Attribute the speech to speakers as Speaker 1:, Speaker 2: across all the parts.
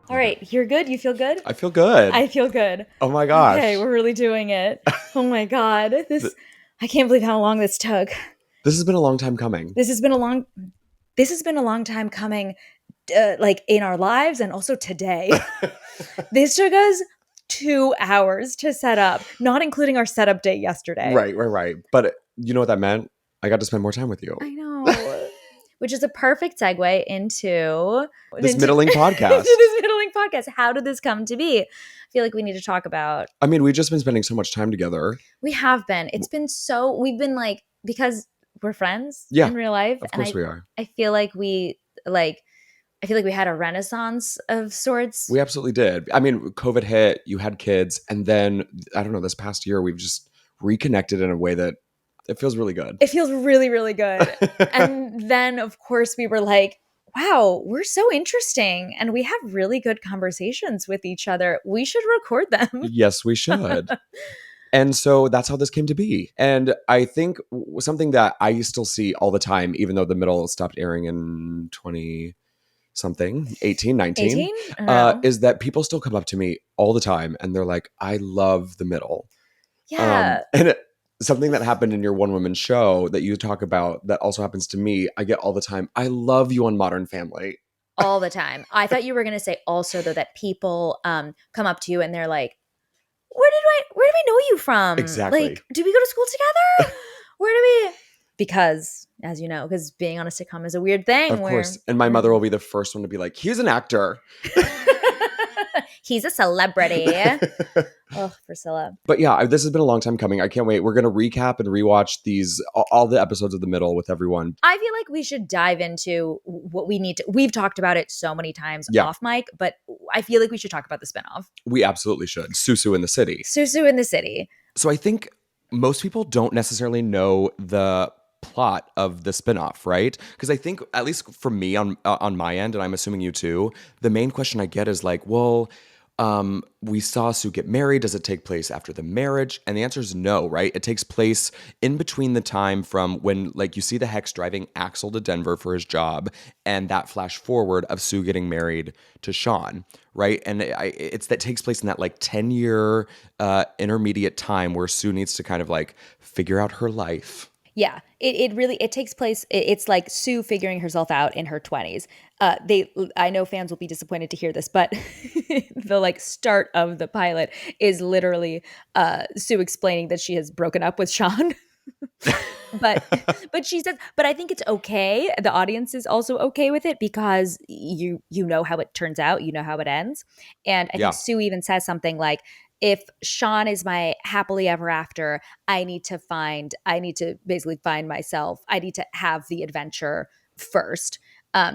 Speaker 1: All right, you're good? You feel good?
Speaker 2: I feel good.
Speaker 1: I feel good.
Speaker 2: Oh my gosh.
Speaker 1: Okay, we're really doing it. Oh my God. I can't believe how long this took.
Speaker 2: This has been a long time coming.
Speaker 1: This has been a long time coming, like in our lives and also today. This took us 2 hours to set up, not including our setup day yesterday.
Speaker 2: Right. But you know what that meant? I got to spend more time with you.
Speaker 1: I know. Which is a perfect segue into
Speaker 2: This middling podcast.
Speaker 1: This middling podcast. How did this come to be? I feel like we need to talk about.
Speaker 2: I mean, we've just been spending so much time together.
Speaker 1: We have been. It's been so. We've been like, because we're friends in real life.
Speaker 2: Of course we are.
Speaker 1: I feel like we had a renaissance of sorts.
Speaker 2: We absolutely did. I mean, COVID hit, you had kids, and then I don't know, this past year we've just reconnected in a way that it feels really good.
Speaker 1: It feels really, really good. And then, of course, we were like, wow, we're so interesting. And we have really good conversations with each other. We should record them.
Speaker 2: Yes, we should. And so that's how this came to be. And I think something that I still see all the time, even though the middle stopped airing in 18, 19, is that people still come up to me all the time and they're like, I love the middle.
Speaker 1: Yeah.
Speaker 2: Something that happened in your one-woman show that you talk about that also happens to me, I get all the time. I love you on Modern Family.
Speaker 1: All the time. I thought you were going to say also, though, that people come up to you and they're like, where do we know you from?
Speaker 2: Exactly.
Speaker 1: Like, did we go to school together? Where do we? Because, as you know, because being on a sitcom is a weird thing.
Speaker 2: Of course. And my mother will be the first one to be like, he's an actor.
Speaker 1: He's a celebrity. Oh, Priscilla.
Speaker 2: But yeah, this has been a long time coming. I can't wait. We're going to recap and rewatch all the episodes of The Middle with everyone.
Speaker 1: I feel like we should dive into what we need to. We've talked about it so many times off mic, but I feel like we should talk about the spinoff.
Speaker 2: We absolutely should. Susu in the City.
Speaker 1: Susu in the City.
Speaker 2: So I think most people don't necessarily know the plot of the spinoff, right? Because I think, at least for me on my end, and I'm assuming you too, the main question I get is like, well, we saw Sue get married. Does it take place after the marriage? And the answer is no, right? It takes place in between the time from when, like, you see the Hex driving Axel to Denver for his job and that flash forward of Sue getting married to Sean, right? And it's that takes place in that like 10-year intermediate time where Sue needs to kind of like figure out her life.
Speaker 1: Yeah, it takes place. It's like Sue figuring herself out in her 20s. I know fans will be disappointed to hear this, but the like start of the pilot is literally Sue explaining that she has broken up with Sean. but she says, but I think it's okay. The audience is also okay with it because you know how it turns out, you know how it ends, and I think Sue even says something like, if Sean is my happily ever after, I need to basically find myself. I need to have the adventure first.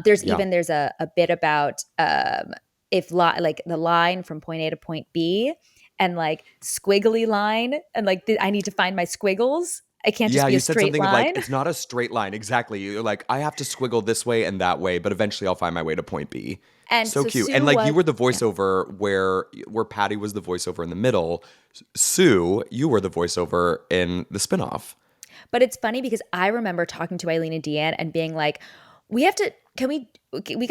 Speaker 1: There's a bit about like the line from point A to point B and like squiggly line and like I need to find my squiggles. I can't just be a straight line. Yeah, you said something
Speaker 2: like, it's not a straight line. Exactly. You're like, I have to squiggle this way and that way, but eventually I'll find my way to point B. And so cute. Sue, and like you were the voiceover where Patty was the voiceover in the middle. Sue, you were the voiceover in the spinoff.
Speaker 1: But it's funny because I remember talking to Eileen and Deanne and being like, we got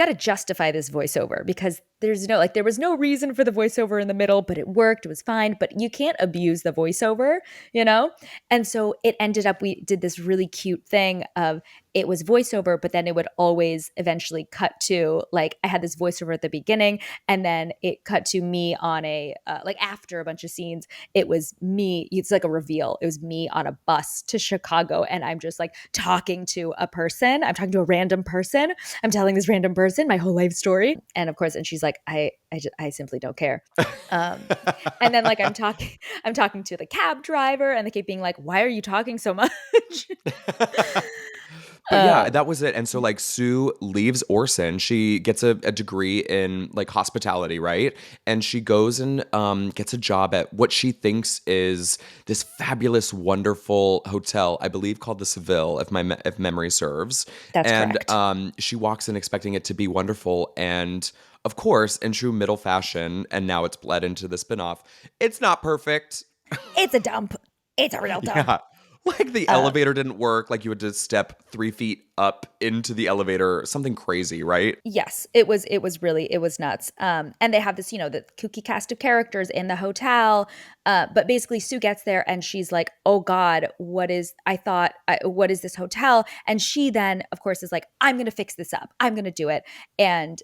Speaker 1: to justify this voiceover because there was no reason for the voiceover in the middle, but it worked. It was fine, but you can't abuse the voiceover, you know? And so it ended up, we did this really cute thing of it was voiceover, but then it would always eventually cut to like, I had this voiceover at the beginning and then it cut to me on like after a bunch of scenes, it was me. It's like a reveal. It was me on a bus to Chicago. And I'm just like talking to a person. I'm talking to a random person. I'm telling this random person my whole life story. And of course, and she's like, I simply don't care. And then like I'm talking to the cab driver and they keep being like, why are you talking so much?
Speaker 2: But yeah, that was it. And so like Sue leaves Orson. She gets a degree in like hospitality, right? And she goes and gets a job at what she thinks is this fabulous, wonderful hotel, I believe called the Seville, if memory serves.
Speaker 1: That's correct.
Speaker 2: And she walks in expecting it to be wonderful. And of course, in true middle fashion, and now it's bled into the spinoff, it's not perfect.
Speaker 1: It's a dump. It's a real dump.
Speaker 2: Yeah. Like the elevator didn't work. Like you had to step 3 feet up into the elevator, something crazy, right?
Speaker 1: Yes, it was nuts. And they have this, the kooky cast of characters in the hotel. But basically Sue gets there and she's like, "Oh God, what is this hotel?" And she then, of course, is like, "I'm going to fix this up. I'm going to do it." And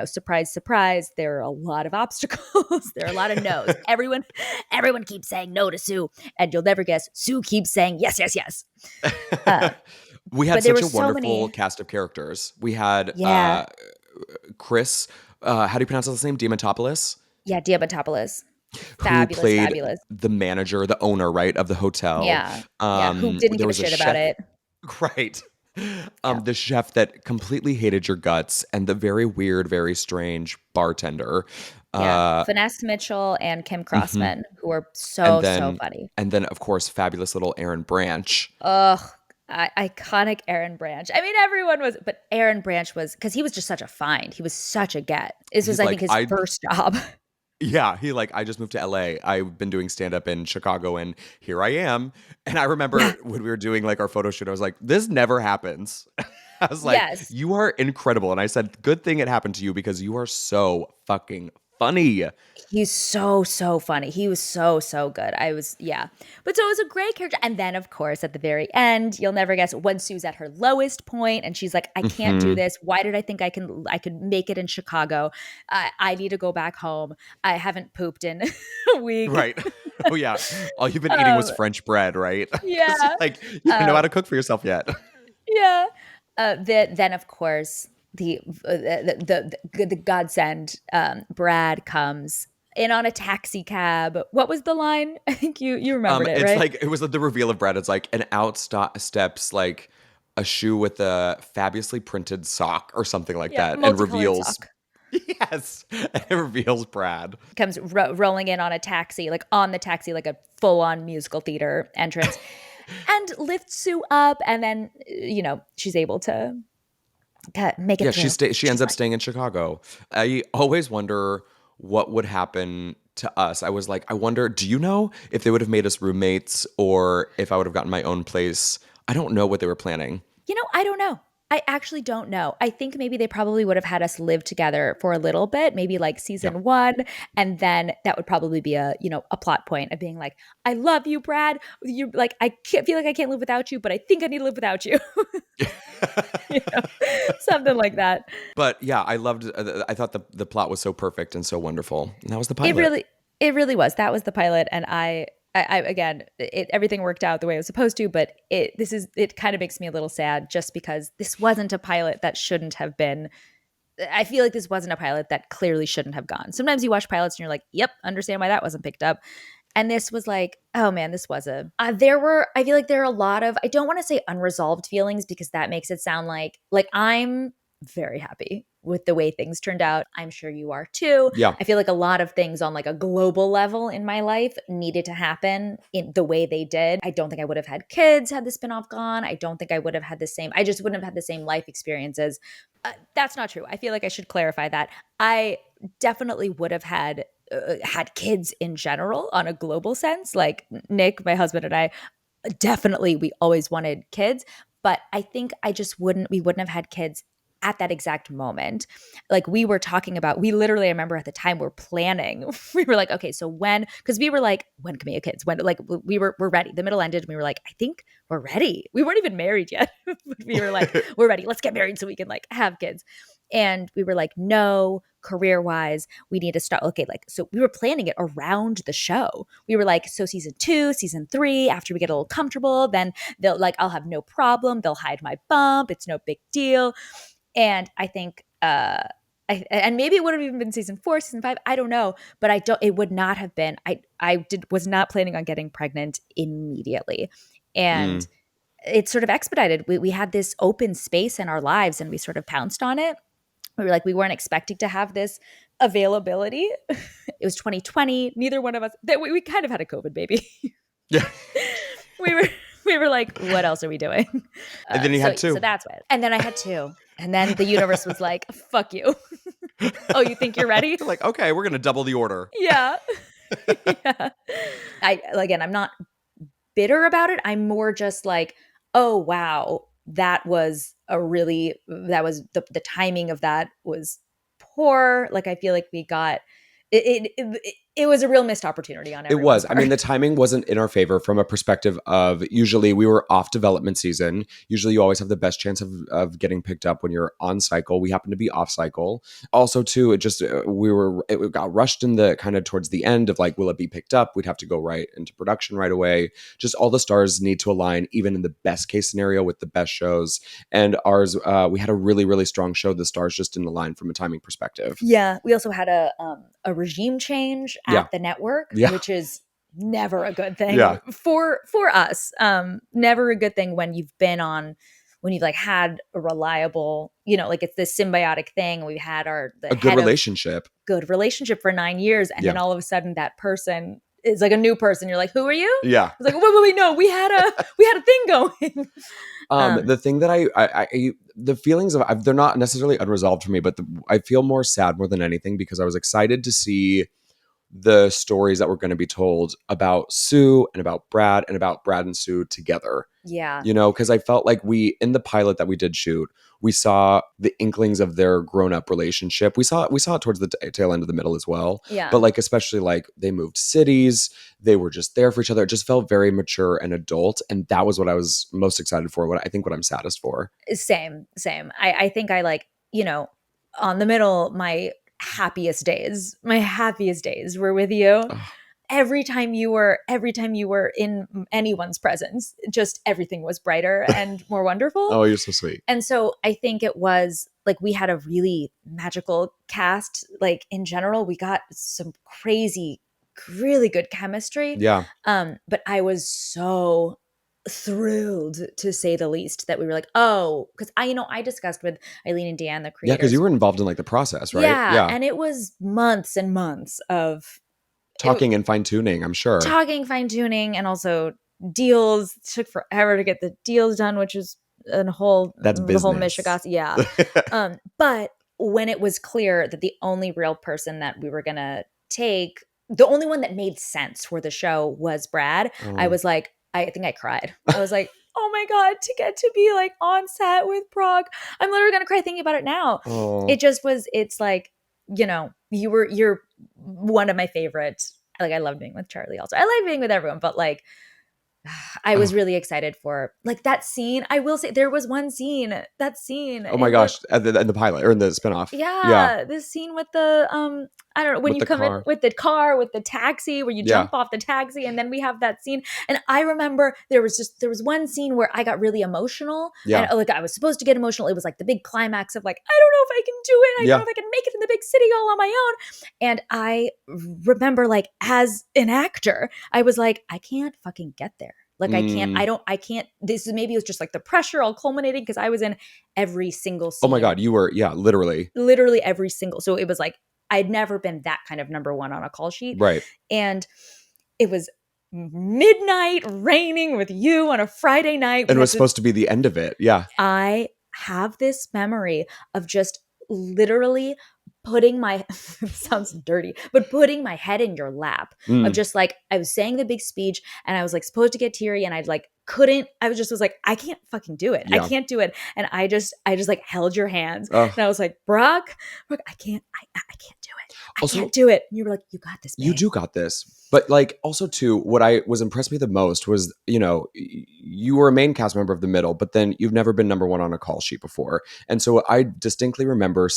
Speaker 1: surprise, surprise, there are a lot of obstacles. There are a lot of no's. Everyone keeps saying no to Sue, and you'll never guess. Sue keeps saying yes, yes, yes. Uh,
Speaker 2: We had
Speaker 1: but there
Speaker 2: such
Speaker 1: were
Speaker 2: a
Speaker 1: so
Speaker 2: wonderful
Speaker 1: many.
Speaker 2: cast of characters. We had
Speaker 1: Yeah,
Speaker 2: Chris, how do you pronounce his name? Diamantopoulos,
Speaker 1: yeah, Diamantopoulos.
Speaker 2: who
Speaker 1: Fabulous,
Speaker 2: played
Speaker 1: fabulous.
Speaker 2: the manager, the owner, right, of the hotel.
Speaker 1: Yeah. Yeah. Who didn't
Speaker 2: There
Speaker 1: give a
Speaker 2: was a
Speaker 1: shit about
Speaker 2: chef,
Speaker 1: it.
Speaker 2: right?
Speaker 1: Yeah.
Speaker 2: The chef that completely hated your guts, and the very weird, very strange bartender.
Speaker 1: Yeah.
Speaker 2: Uh,
Speaker 1: Finesse Mitchell and Kim
Speaker 2: mhm.
Speaker 1: Crossman, who are
Speaker 2: And
Speaker 1: so, so
Speaker 2: then,
Speaker 1: funny.
Speaker 2: of course, fabulous little Aaron Branch.
Speaker 1: Ugh. Iconic Aaron Branch. I mean, everyone was, but Aaron Branch was, because he was just such a find. He was such a get. This was,
Speaker 2: He's
Speaker 1: I think,
Speaker 2: like,
Speaker 1: his first job.
Speaker 2: yeah, he like, I just moved to LA. I've been doing stand up in Chicago and here I am. And I
Speaker 1: Yeah.
Speaker 2: remember when we were doing like our photo shoot, I was like, this never happens. I was like,
Speaker 1: Yes.
Speaker 2: you are incredible. And I said, good thing it happened to you because you are so fucking funny.
Speaker 1: He's so, so funny. He was so, so good. Yeah. But so it was a great character. And then, of course, at the very end, you'll never guess when Sue's at her lowest point and she's like, "I can't do
Speaker 2: Hmm.
Speaker 1: this. Why did I think I could make it in Chicago? I need to go back home. I haven't pooped in a week."
Speaker 2: Right. Oh, yeah. All you've been eating was
Speaker 1: Um,
Speaker 2: French bread, right? Because
Speaker 1: yeah.
Speaker 2: like, you don't know how
Speaker 1: Um,
Speaker 2: to cook for yourself yet.
Speaker 1: yeah. Then, of course, the godsend, Brad comes in on a taxi cab. What was the line? I think you remembered it,
Speaker 2: It's
Speaker 1: right?
Speaker 2: like, it was like the reveal of bread. It's like an steps like a shoe with a fabulously printed sock or something like
Speaker 1: Yeah,
Speaker 2: that, and
Speaker 1: multicolored
Speaker 2: reveals,
Speaker 1: sock.
Speaker 2: yes, and it reveals Brad.
Speaker 1: Comes rolling in on a taxi, like on the taxi, like a full on musical theater entrance, and lifts Sue up, and then she's able to make it
Speaker 2: Yeah,
Speaker 1: through.
Speaker 2: she
Speaker 1: She's
Speaker 2: ends up
Speaker 1: fine.
Speaker 2: staying in Chicago. I always wonder what would happen to us. I was like, I wonder, do you know if they would have made us roommates or if I would have gotten my own place? I don't know what they were planning.
Speaker 1: I don't know. I actually don't know. I think maybe they probably would have had us live together for a little bit, maybe like
Speaker 2: Yeah.
Speaker 1: season one. And then that would probably be a plot point of being like, "I love you, Brad. You like, I can't feel like I can't live without you, but I think I need to live without you." you know, Something like that.
Speaker 2: But yeah, I loved. I thought the plot was so perfect and so wonderful, and that was the
Speaker 1: It
Speaker 2: pilot.
Speaker 1: really, it really was. That was the pilot. And again, everything worked out the way it was supposed to, but it kind of makes me a little sad just because this wasn't a pilot that shouldn't have been. I feel like this wasn't a pilot that clearly shouldn't have gone. Sometimes you watch pilots and you're like, "Yep, understand why that wasn't picked up." And this was like, oh man, this was I feel like there are a lot of, I don't want to say unresolved feelings because that makes it sound like I'm very happy with the way things turned out. I'm sure you are too.
Speaker 2: Yeah.
Speaker 1: I feel like a lot of things on like a global level in my life needed to happen in the way they did. I don't think I would have had kids had the spinoff gone. I don't think I would have had I just wouldn't have had the same life experiences. That's not true. I feel like I should clarify that. I definitely would have had kids in general on a global sense. Like Nick, my husband, and I, definitely we always wanted kids, but I think we wouldn't have had kids at that exact moment. Like we literally, I remember at the time we're planning, we were like, okay, so because we were like, when can we have kids? When, like, we're ready. The middle ended and we were like, I think we're ready. We weren't even married yet. But we were like, we're ready. Let's get married so we can like have kids. And we were like, no, career wise, we need to start. Okay, like, so we were planning it around the show. We were like, so season 2, season 3, after we get a little comfortable, then they'll like, I'll have no problem. They'll hide my bump. It's no big deal. And I think, and maybe it would have even been season 4, season 5. I don't know, but it would not have been. Was not planning on getting pregnant immediately, and
Speaker 2: Mm.
Speaker 1: it sort of expedited. We had this open space in our lives, and we sort of pounced on it. We were like, we weren't expecting to have this availability. It was 2020. Neither one of us, we kind of had a COVID baby.
Speaker 2: Yeah.
Speaker 1: we were we were like, what else are we doing?
Speaker 2: And then you
Speaker 1: So
Speaker 2: had
Speaker 1: so
Speaker 2: two.
Speaker 1: that's what. And then I had two. And then the universe was like, fuck you. Oh, you think you're ready?
Speaker 2: They're like, okay, we're gonna double the order.
Speaker 1: Yeah. Yeah. I'm not bitter about it. I'm more just like, oh wow. that was the timing of that was poor. Like, I feel like we got it was a real missed opportunity on
Speaker 2: It
Speaker 1: everyone's
Speaker 2: was. I mean,
Speaker 1: part.
Speaker 2: the timing wasn't in our favor from a perspective of usually we were off development season. Usually you always have the best chance of getting picked up when you're on cycle. We happen to be off cycle. Also, too, it just, it got rushed in the kind of towards the end of like, will it be picked up? We'd have to go right into production right away. Just all the stars need to align, even in the best case scenario with the best shows. And ours, we had a really, really strong show. The stars just didn't align from a timing perspective.
Speaker 1: Yeah, we also had a regime change
Speaker 2: Yeah.
Speaker 1: at the network,
Speaker 2: Yeah.
Speaker 1: which is never a good thing
Speaker 2: Yeah.
Speaker 1: for us. Never a good thing when you've been on when you've like had a reliable, like it's this symbiotic thing. We've had the
Speaker 2: A good
Speaker 1: head of
Speaker 2: relationship.
Speaker 1: good relationship for 9 years, and
Speaker 2: Yeah.
Speaker 1: then all of a sudden that person is like a new person. You're like, who are you?
Speaker 2: Yeah.
Speaker 1: I was like, wait, no, we had a thing going.
Speaker 2: The thing that the feelings of they're not necessarily unresolved for me, but I feel more sad more than anything because I was excited to see the stories that were going to be told about Sue and about Brad and Sue together.
Speaker 1: Yeah.
Speaker 2: Because I felt like in the pilot that we did shoot, we saw the inklings of their grown-up relationship. We saw it towards the tail end of the middle as well.
Speaker 1: Yeah.
Speaker 2: But like especially like they moved cities, they were just there for each other. It just felt very mature and adult, and that was what I was most excited for. What I'm saddest for.
Speaker 1: Same. I think I like, on the middle, my happiest days were with you.
Speaker 2: Ugh.
Speaker 1: Every time you were in anyone's presence, just everything was brighter and more wonderful.
Speaker 2: Oh, you're so sweet.
Speaker 1: And so I think it was like we had a really magical cast. Like in general, we got some crazy, really good chemistry.
Speaker 2: Yeah.
Speaker 1: But I was so thrilled, to say the least, that we were like, oh, because I discussed with Eileen and Dan, the
Speaker 2: Yeah, because
Speaker 1: creators.
Speaker 2: you were involved in like the process, right?
Speaker 1: Yeah, and it was months and months of
Speaker 2: Talking and fine tuning, I'm sure.
Speaker 1: talking, fine tuning, and also deals. It took forever to get the deals done, which is
Speaker 2: That's
Speaker 1: the whole
Speaker 2: business.
Speaker 1: Michigas. Yeah. But when it was clear that the only real person that we were gonna take, the only one that made sense for the show was Brad, I
Speaker 2: Oh.
Speaker 1: was like, I think I cried. I was like, oh my God, to get to be like on set with Brock. I'm literally gonna cry thinking about it now.
Speaker 2: Oh.
Speaker 1: It's like, you're one of my favorites. Like, I love being with Ciarlelli also. I like being with everyone, but like, I was really excited for like that scene. I will say there was one scene,
Speaker 2: Oh my gosh, in the pilot or in the spinoff. Yeah.
Speaker 1: this scene with the I don't know, when
Speaker 2: With
Speaker 1: you
Speaker 2: the
Speaker 1: come
Speaker 2: car.
Speaker 1: in with the car, with the taxi, where you
Speaker 2: Yeah.
Speaker 1: jump off the taxi, and then we have that scene. And I remember there was one scene where I got really emotional.
Speaker 2: Yeah.
Speaker 1: And like I was supposed to get emotional. It was like the big climax of like, I don't know if I can do it. I don't know if I can make it in the big city all on my own. And I remember, like, as an actor, I was like, I can't fucking get there. Like, I can't, this is, maybe it was just like the pressure all culminating because I was in every single scene.
Speaker 2: Oh my God, you were, yeah, literally
Speaker 1: Every single. So it was like, I'd never been that kind of number one on a call sheet.
Speaker 2: right.
Speaker 1: And it was midnight raining with you on a Friday night.
Speaker 2: And it was supposed to be the end of it. Yeah.
Speaker 1: I have this memory of just literally putting my sounds dirty, but putting my head in your lap of just like, I was saying the big speech and I was like supposed to get teary and I'd like couldn't, was like, I can't fucking do it.
Speaker 2: Yeah.
Speaker 1: I can't do it. And I just like held your hands
Speaker 2: Ugh.
Speaker 1: and I was like, Brock, I can't do it.
Speaker 2: Also-
Speaker 1: I can't do it. And you were like, you got this, babe.
Speaker 2: You do got this. But like also too, what I was impressed me the most was, you were a main cast member of the middle, but then you've never been number one on a call sheet before. And so I distinctly remember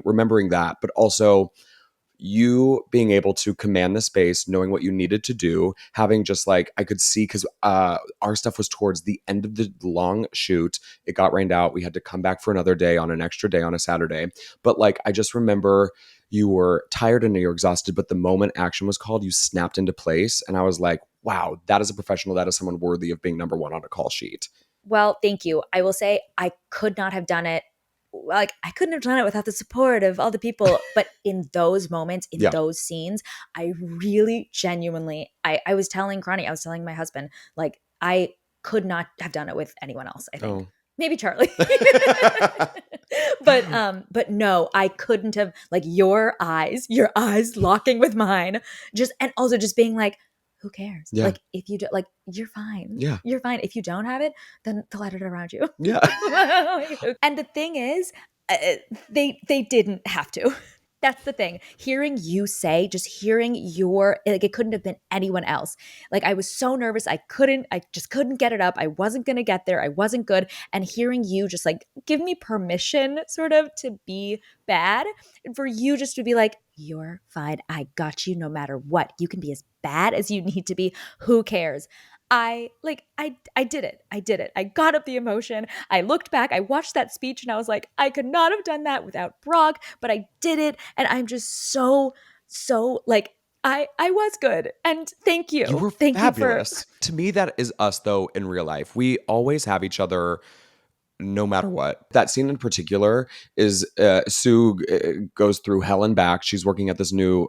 Speaker 2: remembering that, but also you being able to command the space, knowing what you needed to do, having just like, I could see, because our stuff was towards the end of the long shoot. It got rained out. We had to come back for another day on an extra day on a Saturday. But like, I just remember you were tired and you're exhausted, but the moment action was called, you snapped into place. And I was like, wow, that is a professional. That is someone worthy of being number one on a call sheet.
Speaker 1: Well, thank you. I will say I could not have done it. Like, I couldn't have done it without the support of all the people. But in those moments, in
Speaker 2: Yeah.
Speaker 1: those scenes, I really genuinely, I was telling Cronny, I was telling my husband, like, I could not have done it with anyone else, I think.
Speaker 2: Oh.
Speaker 1: Maybe Charlie. But no, I couldn't have, like, your eyes locking with mine, and also just being like, who cares?
Speaker 2: Yeah.
Speaker 1: Like, if you do, like, you're fine.
Speaker 2: Yeah.
Speaker 1: You're fine. If you don't have it, then they'll edit around you.
Speaker 2: Yeah.
Speaker 1: And the thing is, they didn't have to. That's the thing. Hearing you say, just hearing your, like, it couldn't have been anyone else. Like, I was so nervous. I just couldn't get it up. I wasn't going to get there. I wasn't good. And hearing you just like give me permission sort of to be bad, and for you just to be like, you're fine. I got you no matter what. You can be as bad as you need to be. Who cares? I did it. I did it. I got up the emotion. I looked back. I watched that speech and I was like, I could not have done that without Brock, but I did it. And I'm just so like I was good. And thank
Speaker 2: You
Speaker 1: you.
Speaker 2: were
Speaker 1: Thank you for
Speaker 2: fabulous. To me, that is us, though, in real life. We always have each other no matter what. That scene in particular is Sue goes through hell and back. She's working at this new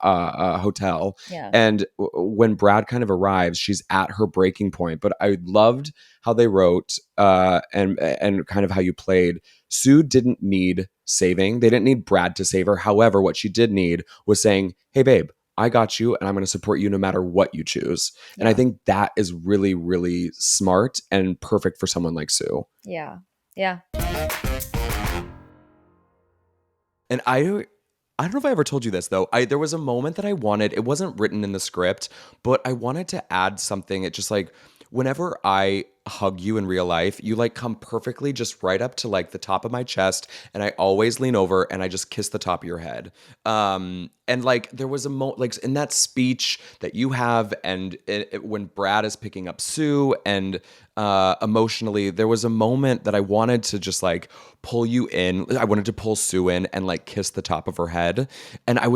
Speaker 2: hotel.
Speaker 1: yeah.
Speaker 2: And when Brad kind of arrives, she's at her breaking point. But I loved how they wrote and kind of how you played. Sue didn't need saving. They didn't need Brad to save her. However, what she did need was saying, hey, babe, I got you and I'm going to support you no matter what you choose. And I
Speaker 1: Yeah.
Speaker 2: think that is really, really smart and perfect for someone like Sue.
Speaker 1: Yeah. Yeah.
Speaker 2: And I don't know if I ever told you this though. There was a moment that I wanted, it wasn't written in the script, but I wanted to add something. It just like whenever I hug you in real life, you like come perfectly just right up to like the top of my chest and I always lean over and I just kiss the top of your head. And like there was a moment like in that speech that you have and when Brad is picking up Sue and emotionally there was a moment that I wanted to just like pull you in. I wanted to pull Sue in and like kiss the top of her head. And I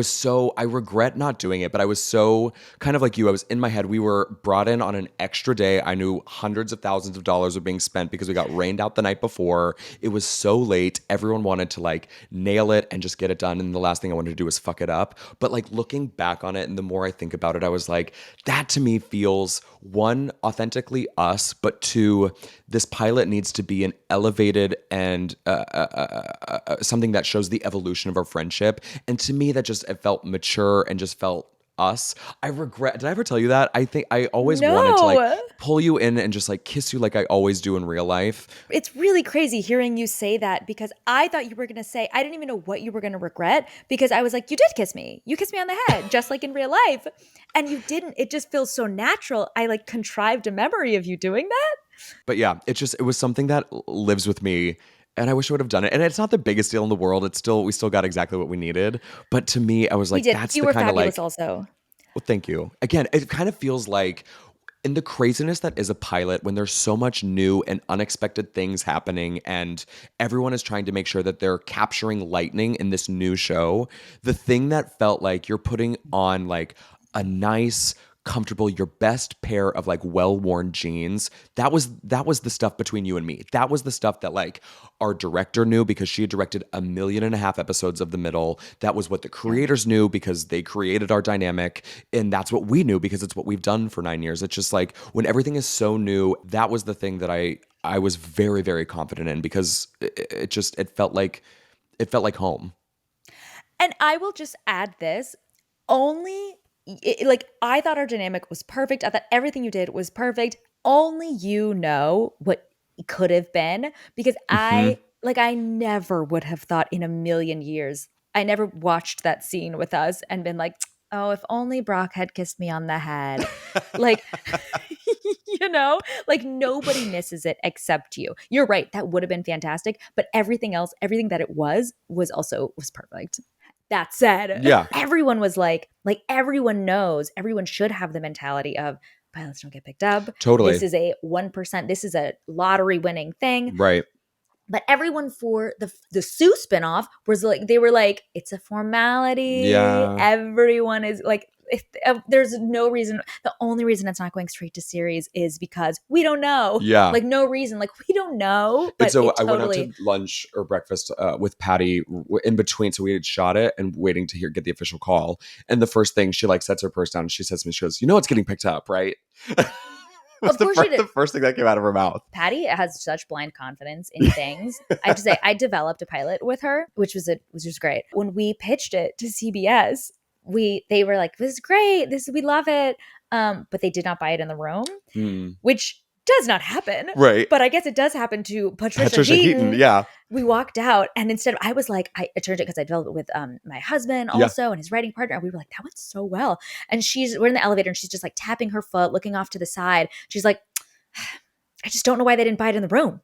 Speaker 2: regret not doing it, but I was so kind of like you. I was in my head. We were brought in on an extra day. I knew hundreds of thousands of dollars were being spent because we got rained out the night before. It was so late. Everyone wanted to like nail it and just get it done. And the last thing I wanted to do was fuck it up. But like looking back on it and the more I think about it, I was like, that to me feels one, authentically us, but two, this pilot needs to be an elevated and something that shows the evolution of our friendship. And to me, that just it felt mature and just felt us. I regret. Did I ever tell you that? I think I always wanted to like
Speaker 1: No.
Speaker 2: pull you in and just like kiss you like I always do in real life.
Speaker 1: It's really crazy hearing you say that because I thought you were going to say, I didn't even know what you were going to regret because I was like, you did kiss me. You kissed me on the head, just like in real life. And you didn't. It just feels so natural. I like contrived a memory of you doing that.
Speaker 2: But yeah, it was something that lives with me. And I wish I would have done it. And it's not the biggest deal in the world. We still got exactly what we needed. But to me, I was
Speaker 1: We
Speaker 2: like,
Speaker 1: did.
Speaker 2: that's
Speaker 1: You
Speaker 2: the
Speaker 1: were
Speaker 2: kind of
Speaker 1: fabulous
Speaker 2: like,
Speaker 1: also.
Speaker 2: well, thank you. Again, it kind of feels like in the craziness that is a pilot, when there's so much new and unexpected things happening, and everyone is trying to make sure that they're capturing lightning in this new show, the thing that felt like you're putting on like a nice, comfortable, your best pair of like well-worn jeans. That was the stuff between you and me. That was the stuff that like our director knew because she had directed 1.5 million episodes of The Middle. That was what the
Speaker 1: Yeah.
Speaker 2: creators knew because they created our dynamic. And that's what we knew because it's what we've done for 9 years. It's just like when everything is so new, that was the thing that I was very, very confident in because it felt like home.
Speaker 1: And I will just add this only like I thought our dynamic was perfect. I thought everything you did was perfect. Only you know what it could have been because
Speaker 2: Hmm.
Speaker 1: I never would have thought in a million years. I never watched that scene with us and been like, "Oh, if only Brock had kissed me on the head." Like like nobody misses it except you. You're right, that would have been fantastic, but everything else, everything that it was perfect. That said,
Speaker 2: Yeah,
Speaker 1: everyone was like everyone knows, everyone should have the mentality of pilots don't get picked up. This
Speaker 2: totally.
Speaker 1: is a 1%, this is a lottery winning thing.
Speaker 2: Right.
Speaker 1: But everyone for the Sue spinoff was like, they were like, it's a formality.
Speaker 2: Yeah.
Speaker 1: Everyone is like, there's no reason. The only reason it's not going straight to series is because we don't know.
Speaker 2: Yeah.
Speaker 1: Like no reason. Like we don't know.
Speaker 2: And
Speaker 1: But
Speaker 2: so
Speaker 1: it
Speaker 2: I went out
Speaker 1: totally.
Speaker 2: to lunch or breakfast with Patty in between. So we had shot it and waiting to get the official call. And the first thing she like sets her purse down and she says to me, she goes, "You know it's getting picked up, right?" That's
Speaker 1: Of course she did.
Speaker 2: the first thing that came out of her mouth.
Speaker 1: Patty has such blind confidence in things. I have to say, I developed a pilot with her, which was great. When we pitched it to CBS, they were like, "This is great. We love it." but they did not buy it in the room,
Speaker 2: Hmm.
Speaker 1: which does not happen.
Speaker 2: Right.
Speaker 1: But I guess it does happen to Patricia
Speaker 2: Patricia Heaton.
Speaker 1: Heaton.
Speaker 2: Yeah.
Speaker 1: We walked out, and instead of, I was like, I turned it because I developed it with my husband
Speaker 2: Yeah.
Speaker 1: also and his writing partner. And we were like, that went so well. And we're in the elevator and she's just like tapping her foot, looking off to the side. She's like, I just don't know why they didn't buy it in the room.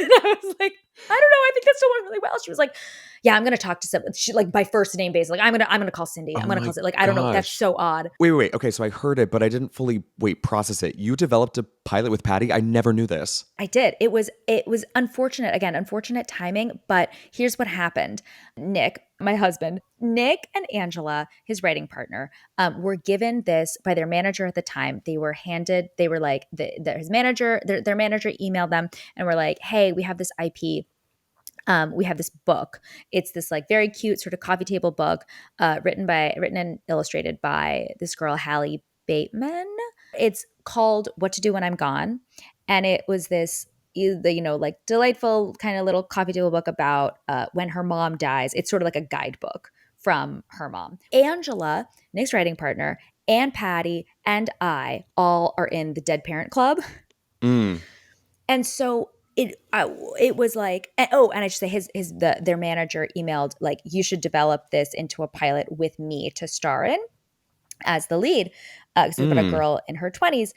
Speaker 1: And I was like, I don't know. I think that still went really well. She was like, yeah, I'm going to talk to some, she like by first name basis. Like, I'm going to call Cindy. I'm
Speaker 2: Oh
Speaker 1: going to
Speaker 2: my
Speaker 1: call it. Like, I don't know. That's
Speaker 2: gosh.
Speaker 1: so odd.
Speaker 2: Wait. Okay, so I heard it, but I didn't fully process it. You developed a pilot with Patty? I never knew this.
Speaker 1: I did. It was unfortunate. Again, unfortunate timing, but here's what happened. Nick, my husband, Nick and Angela, his writing partner, were given this by their manager at the time. They were like, his manager, their manager emailed them and were like, hey, we have this IP. We have this book. It's this like very cute sort of coffee table book, written and illustrated by this girl, Hallie Bateman. It's called What to Do When I'm Gone. And it was this, like delightful kind of little coffee table book about when her mom dies. It's sort of like a guidebook from her mom. Angela, Nick's writing partner, and Patty and I all are in the Dead Parent Club.
Speaker 2: Mm.
Speaker 1: And so it was like, and I should say their manager emailed like, you should develop this into a pilot with me to star in as the lead, because we've got a girl in her 20s.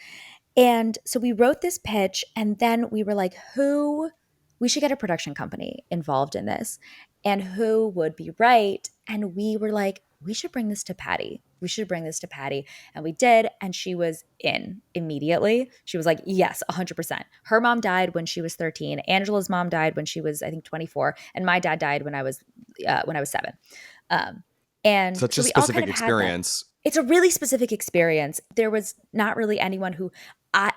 Speaker 1: And so we wrote this pitch, and then we were like, we should get a production company involved in this, and who would be right? And we were like, we should bring this to Patty. And we did. And she was in immediately. She was like, yes, 100%. Her mom died when she was 13. Angela's mom died when she was, I think, 24. And my dad died when I was 7. And
Speaker 2: Such
Speaker 1: so
Speaker 2: a
Speaker 1: we all kind
Speaker 2: specific
Speaker 1: of had that.
Speaker 2: experience.
Speaker 1: It's a really specific experience. There was not really anyone who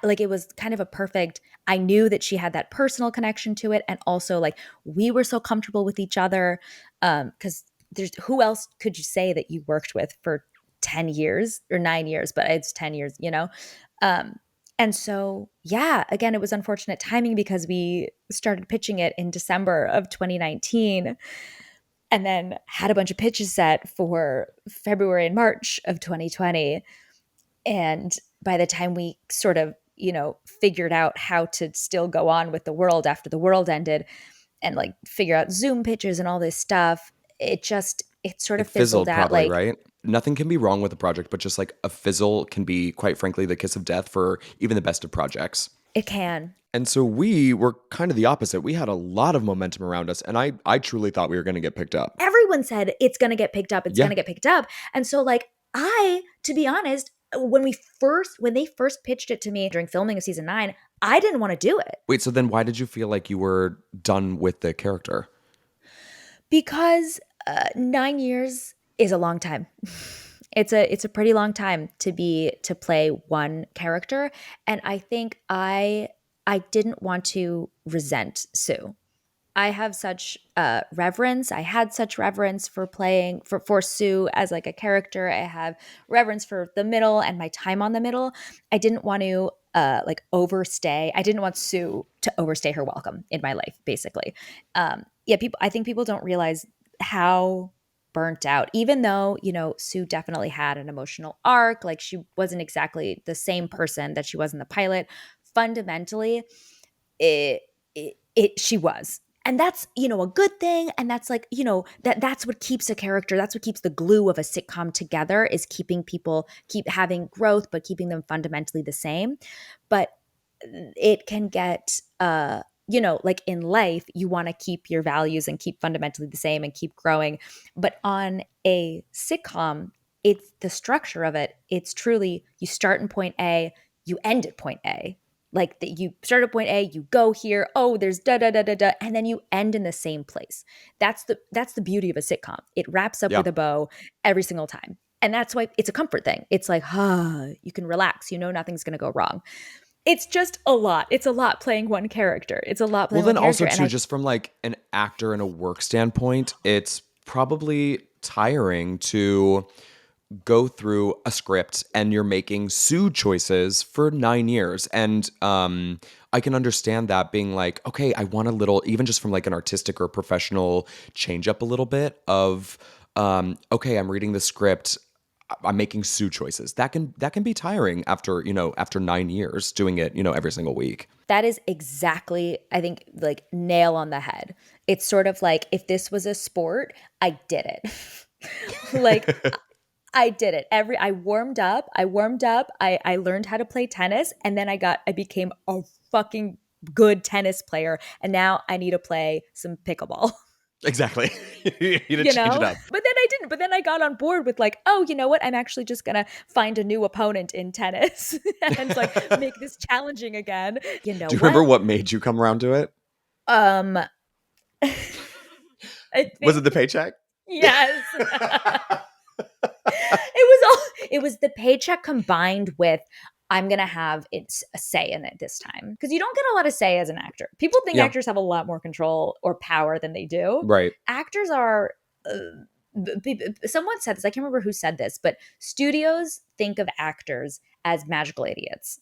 Speaker 1: it was kind of a perfect, I knew that she had that personal connection to it. And also like we were so comfortable with each other. Cause who else could you say that you worked with for 10 years or 9 years, but it's 10 years, And so, yeah, again, it was unfortunate timing because we started pitching it in December of 2019. And then had a bunch of pitches set for February and March of 2020. And by the time we sort of, figured out how to still go on with the world after the world ended and like figure out Zoom pitches and all this stuff, it sort
Speaker 2: It
Speaker 1: of fizzled
Speaker 2: fizzled
Speaker 1: out.
Speaker 2: probably,
Speaker 1: Like,
Speaker 2: right? Nothing can be wrong with a project, but just like a fizzle can be, quite frankly, the kiss of death for even the best of projects.
Speaker 1: it can.
Speaker 2: And so we were kind of the opposite. We had a lot of momentum around us, and I truly thought we were going to get picked up.
Speaker 1: Everyone said it's going to get picked up. It's
Speaker 2: Yeah.
Speaker 1: going to get picked up. And so like to be honest, when they first pitched it to me during filming of season 9, I didn't want to do it.
Speaker 2: Wait, so then why did you feel like you were done with the character?
Speaker 1: Because 9 years is a long time. It's a pretty long time to play one character, and I think I didn't want to resent Sue. I have such reverence. I had such reverence for playing for Sue as like a character. I have reverence for the middle and my time on the middle. I didn't want to like overstay. I didn't want Sue to overstay her welcome in my life, basically. I think people don't realize how burnt out, even though, Sue definitely had an emotional arc. Like she wasn't exactly the same person that she was in the pilot. Fundamentally, she was. And that's, a good thing. And that's like, that's what keeps a character, that's what keeps the glue of a sitcom together, is keeping people keep having growth, but keeping them fundamentally the same. But it can get, like in life, you want to keep your values and keep fundamentally the same and keep growing. But on a sitcom, it's the structure of it. It's truly, you start in point A, you end at point A. Like that, you start at point A, you go here, oh, there's da da da da da, and then you end in the same place. That's the beauty of a sitcom. It wraps up
Speaker 2: Yeah.
Speaker 1: with a bow every single time. And that's why it's a comfort thing. It's like, you can relax. Nothing's going to go wrong. It's just a lot. It's a lot playing one character. It's a lot playing
Speaker 2: Well,
Speaker 1: one
Speaker 2: then
Speaker 1: character.
Speaker 2: also too, just from like an actor and a work standpoint, it's probably tiring to go through a script and you're making Sue choices for 9 years. And I can understand that being like, okay, I want a little, even just from like an artistic or professional change up a little bit of, okay, I'm reading the script. I'm making Sue choices. That can be tiring after, after 9 years doing it, every single week.
Speaker 1: That is exactly, I think, like nail on the head. It's sort of like if this was a sport, I did it. Like I did it. I warmed up. I learned how to play tennis, and then I became a fucking good tennis player. And now I need to play some pickleball.
Speaker 2: Exactly. You need to
Speaker 1: You
Speaker 2: change
Speaker 1: know?
Speaker 2: it up.
Speaker 1: But then I didn't. But then I got on board with like, oh, you know what? I'm actually just gonna find a new opponent in tennis and like make this challenging again. You know
Speaker 2: Do you
Speaker 1: what?
Speaker 2: remember what made you come around to it?
Speaker 1: Um I
Speaker 2: Was it
Speaker 1: think
Speaker 2: the paycheck?
Speaker 1: yes. It was the paycheck combined with I'm gonna have it's a say in it this time because you don't get a lot of say as an actor. People think
Speaker 2: Yeah.
Speaker 1: actors have a lot more control or power than they do.
Speaker 2: Right.
Speaker 1: Actors are. Someone said this. I can't remember who said this, but studios think of actors as magical idiots.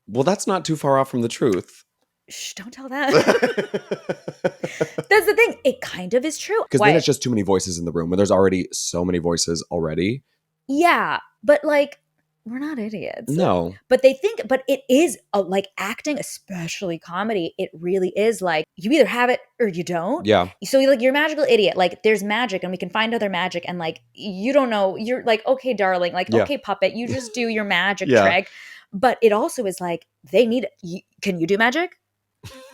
Speaker 2: Well, that's not too far off from the truth.
Speaker 1: Shh, don't tell that.
Speaker 2: Because
Speaker 1: That's the thing. It kind of is true.
Speaker 2: then
Speaker 1: Why?
Speaker 2: it's just too many voices in the room when there's already so many voices already.
Speaker 1: Yeah, but like we're not idiots.
Speaker 2: No.
Speaker 1: But they think, but it is like acting, especially comedy. It really is like you either have it or you don't.
Speaker 2: Yeah.
Speaker 1: So like you're a magical idiot. Like there's magic, and we can find other magic, and like you don't know. You're like okay, darling. Like
Speaker 2: Yeah.
Speaker 1: okay, puppet. You just do your magic
Speaker 2: Yeah.
Speaker 1: trick. But it also is like they need. Can you do magic?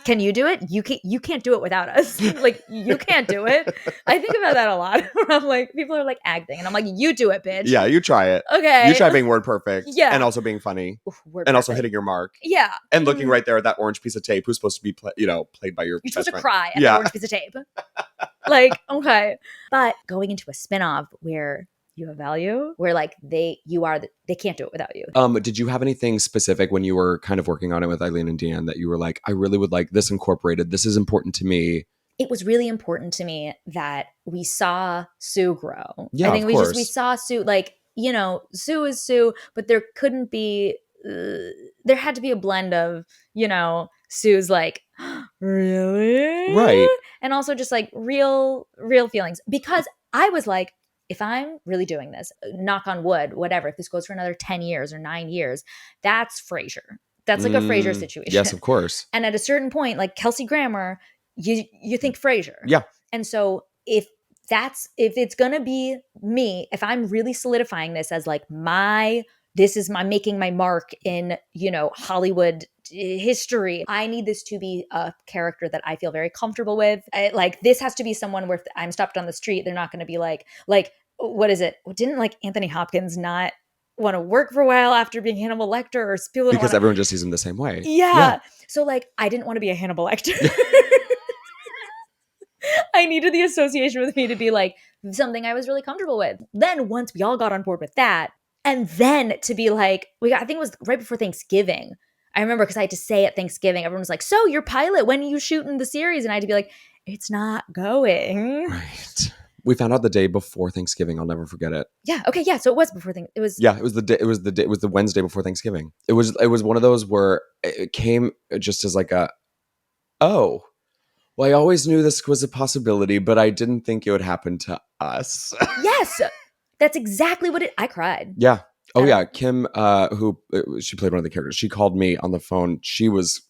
Speaker 1: Can you do it? You can't do it without us. Like you can't do it. I think about that a lot. Where I'm like, people are like acting, and I'm like, you do it, bitch.
Speaker 2: Yeah, you try it.
Speaker 1: Okay.
Speaker 2: You try being word perfect.
Speaker 1: Yeah.
Speaker 2: And also being funny.
Speaker 1: Oof, word
Speaker 2: And also
Speaker 1: perfect.
Speaker 2: hitting your mark.
Speaker 1: Yeah.
Speaker 2: And looking right there at that orange piece of tape who's supposed to be played by your
Speaker 1: You're supposed to
Speaker 2: best friend.
Speaker 1: cry at
Speaker 2: Yeah.
Speaker 1: the orange piece of tape. Like, okay. But going into a spinoff where you have value, where like they can't do it without you.
Speaker 2: Did you have anything specific when you were kind of working on it with Eileen and Deanne that you were like, I really would like this incorporated. This is important to me.
Speaker 1: It was really important to me that we saw Sue grow.
Speaker 2: Yeah,
Speaker 1: I think
Speaker 2: of
Speaker 1: we
Speaker 2: course.
Speaker 1: saw Sue, like, Sue is Sue, but there couldn't be there had to be a blend of, Sue's like, really?
Speaker 2: Right.
Speaker 1: And also just like real feelings. Because I was like, if I'm really doing this, knock on wood, whatever, if this goes for another 10 years or 9 years, that's Frasier. That's like a Frasier situation.
Speaker 2: Yes, of course.
Speaker 1: And at a certain point, like Kelsey Grammer, you think Frasier.
Speaker 2: Yeah.
Speaker 1: And so if it's gonna be me, if I'm really solidifying this as like this is my making my mark in, Hollywood history, I need this to be a character that I feel very comfortable with. Like this has to be someone where if I'm stopped on the street, they're not going to be like, what is it? Didn't like Anthony Hopkins not want to work for a while after being Hannibal Lecter, or people
Speaker 2: Because everyone just sees him the same way.
Speaker 1: Yeah. So like I didn't want to be a Hannibal Lecter. I needed the association with me to be like something I was really comfortable with. Then once we all got on board with that, and then to be like, I think it was right before Thanksgiving. I remember because I had to say at Thanksgiving, everyone was like, so your pilot, when are you shooting the series? And I had to be like, it's not going.
Speaker 2: Right. We found out the day before Thanksgiving. I'll never forget it.
Speaker 1: Yeah. Okay. Yeah. So it was before Thanksgiving. It was.
Speaker 2: Yeah. It was the Wednesday before Thanksgiving. It was one of those where it came just as like oh, well, I always knew this was a possibility, but I didn't think it would happen to us.
Speaker 1: Yes. That's exactly what I cried.
Speaker 2: Yeah. Oh yeah. Kim, who she played one of the characters. She called me on the phone. She was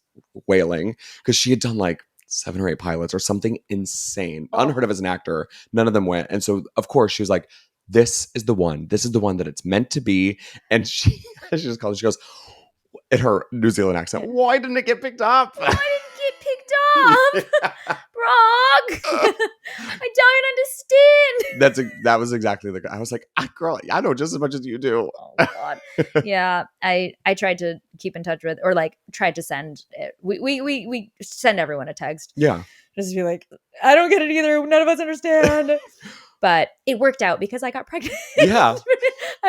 Speaker 2: wailing because she had done like 7 or 8 pilots or something insane, unheard of as an actor. None of them went. And so of course she was like, this is the one. This is the one that it's meant to be. And she just called. She goes in her New Zealand accent. Why didn't it get picked up?
Speaker 1: Why didn't it get picked up? Brock, I don't understand.
Speaker 2: That was exactly the. I was like, girl, I know just as much as you do.
Speaker 1: Oh God, yeah. I tried to keep in touch with, or like tried to send it. We send everyone a text.
Speaker 2: Yeah,
Speaker 1: just to be like, I don't get it either. None of us understand. But it worked out because I got pregnant.
Speaker 2: Yeah,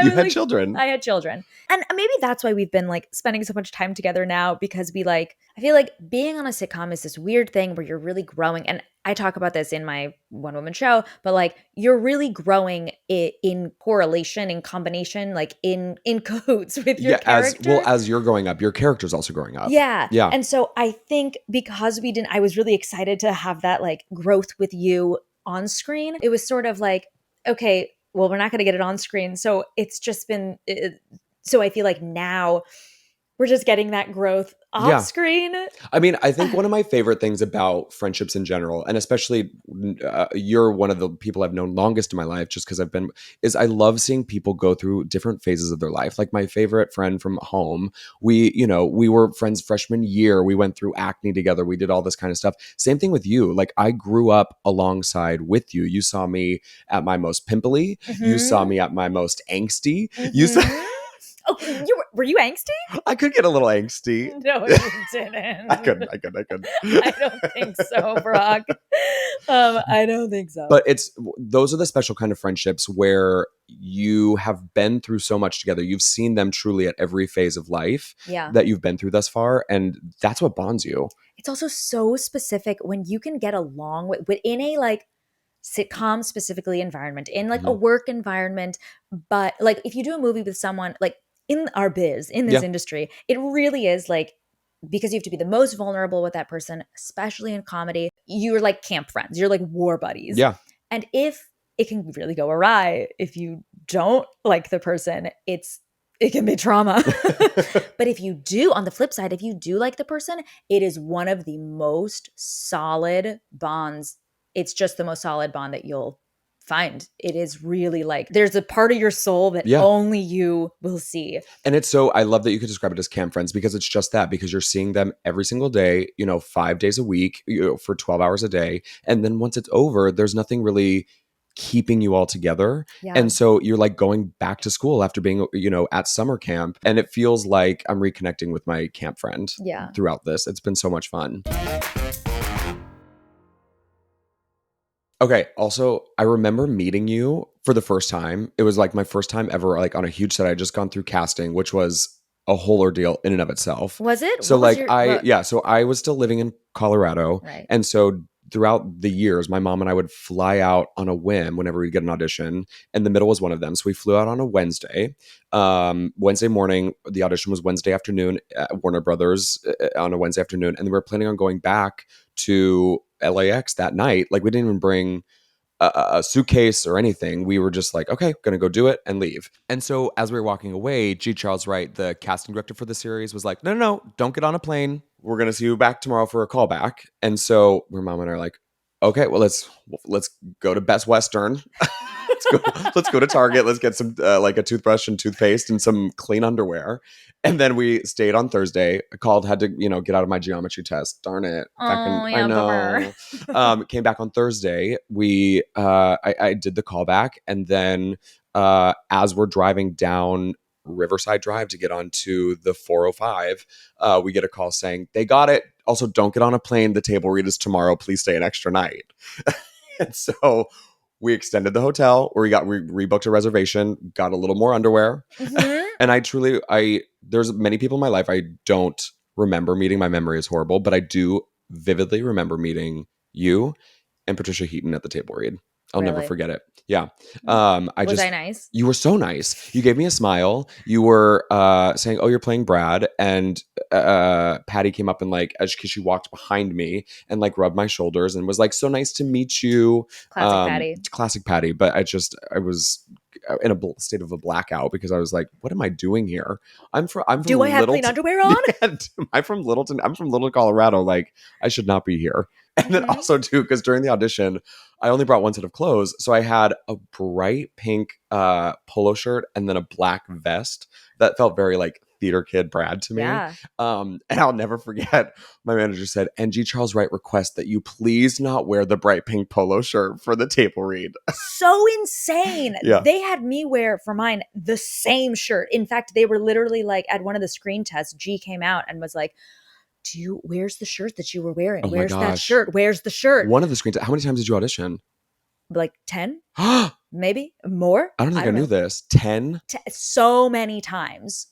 Speaker 2: you had children.
Speaker 1: I had children, and maybe that's why we've been like spending so much time together now, because I feel like being on a sitcom is this weird thing where you're really growing, and I talk about this in my one woman show, but like you're really growing in correlation, in combination, like in cahoots with your character.
Speaker 2: As you're growing up, your character's also growing up.
Speaker 1: Yeah.
Speaker 2: Yeah.
Speaker 1: And so I think because I was really excited to have that like growth with you on screen. It was sort of like, okay, well, we're not going to get it on screen. So it's just been, so I feel like now we're just getting that growth off
Speaker 2: Yeah.
Speaker 1: screen.
Speaker 2: I mean, I think one of my favorite things about friendships in general, and especially you're one of the people I've known longest in my life, just because is I love seeing people go through different phases of their life. Like my favorite friend from home, we were friends freshman year. We went through acne together. We did all this kind of stuff. Same thing with you. Like I grew up alongside with you. You saw me at my most pimply. You saw
Speaker 1: Mm-hmm.
Speaker 2: me at my most angsty. You saw.
Speaker 1: Mm-hmm. Oh, were you angsty?
Speaker 2: I could get a little angsty.
Speaker 1: No, you didn't.
Speaker 2: I could.
Speaker 1: I don't think so, Brock. I don't think so.
Speaker 2: But those are the special kind of friendships where you have been through so much together. You've seen them truly at every phase of life
Speaker 1: Yeah.
Speaker 2: that you've been through thus far. And that's what bonds you.
Speaker 1: It's also so specific when you can get along within a like sitcom specifically environment, in like a
Speaker 2: Mhm.
Speaker 1: work environment. But like if you do a movie with someone like in our biz, in this
Speaker 2: Yeah.
Speaker 1: industry, it really is like, because you have to be the most vulnerable with that person, especially in comedy, you're like camp friends, you're like war buddies.
Speaker 2: Yeah.
Speaker 1: And if it can really go awry, if you don't like the person, it can be trauma. But if you do, on the flip side, if you do like the person, it is one of the most solid bonds. It's just the most solid bond that you'll find. It is really like there's a part of your soul that
Speaker 2: Yeah.
Speaker 1: only you will see.
Speaker 2: And I love that you could describe it as camp friends because it's just that, because you're seeing them every single day, 5 days a week, for 12 hours a day. And then once it's over, there's nothing really keeping you all together.
Speaker 1: Yeah.
Speaker 2: And so you're like going back to school after being, at summer camp. And it feels like I'm reconnecting with my camp friend
Speaker 1: Yeah.
Speaker 2: throughout this. It's been so much fun. Okay. Also, I remember meeting you for the first time. It was like my first time ever, like on a huge set. I had just gone through casting, which was a whole ordeal in and of itself.
Speaker 1: Was it?
Speaker 2: So
Speaker 1: What was
Speaker 2: like
Speaker 1: your what?
Speaker 2: so I was still living in Colorado.
Speaker 1: Right.
Speaker 2: And so throughout the years, my mom and I would fly out on a whim whenever we'd get an audition. And the middle was one of them. So we flew out on a Wednesday. Wednesday morning, the audition was Wednesday afternoon at Warner Brothers on a Wednesday afternoon. And we were planning on going back to LAX that night. Like we didn't even bring a suitcase or anything. We were just like, okay, gonna go do it and leave. And so as we were walking away, G. Charles Wright, the casting director for the series, was like, no, don't get on a plane. We're gonna see you back tomorrow for a callback. And so my mom and I are like, okay, well let's go to Best Western. let's go to Target. Let's get some like a toothbrush and toothpaste and some clean underwear. And then we stayed on Thursday. I called, had to, get out of my geometry test. Darn it. I know. Came back on Thursday. I did the callback. And then as we're driving down Riverside Drive to get onto the 405, we get a call saying, they got it. Also, don't get on a plane. The table read is tomorrow. Please stay an extra night. And so we extended the hotel, or we rebooked a reservation, got a little more underwear.
Speaker 1: Mhm.
Speaker 2: And there's many people in my life I don't remember meeting. My memory is horrible, but I do vividly remember meeting you and Patricia Heaton at the table read. I'll never
Speaker 1: Really?
Speaker 2: forget it. Yeah.
Speaker 1: Was I nice?
Speaker 2: You were so nice. You gave me a smile. You were saying, "Oh, you're playing Brad," and Patty came up and like, as she walked behind me and like rubbed my shoulders and was like, "So nice to meet you."
Speaker 1: Classic Patty.
Speaker 2: Classic Patty. But I was in a state of a blackout because I was like, "What am I doing here?" I'm from
Speaker 1: Do I have clean
Speaker 2: Littleton.
Speaker 1: underwear on?
Speaker 2: I'm from Littleton. I'm from Littleton, Colorado. Like, I should not be here. And then
Speaker 1: Mhm.
Speaker 2: also too, because during the audition, I only brought one set of clothes. So I had a bright pink polo shirt and then a black vest that felt very like theater kid Brad to me.
Speaker 1: Yeah.
Speaker 2: And I'll never forget, my manager said, and G. Charles Wright requests that you please not wear the bright pink polo shirt for the table read.
Speaker 1: So insane.
Speaker 2: Yeah.
Speaker 1: They had me wear for mine the same shirt. In fact, they were literally like at one of the screen tests, G came out and was like, where's the shirt that you were wearing?
Speaker 2: Oh my
Speaker 1: Where's that
Speaker 2: gosh.
Speaker 1: shirt? Where's the shirt?
Speaker 2: One of the screens. How many times did you audition?
Speaker 1: Like 10,
Speaker 2: I
Speaker 1: maybe more.
Speaker 2: don't think I knew
Speaker 1: know.
Speaker 2: this. 10?
Speaker 1: So many times.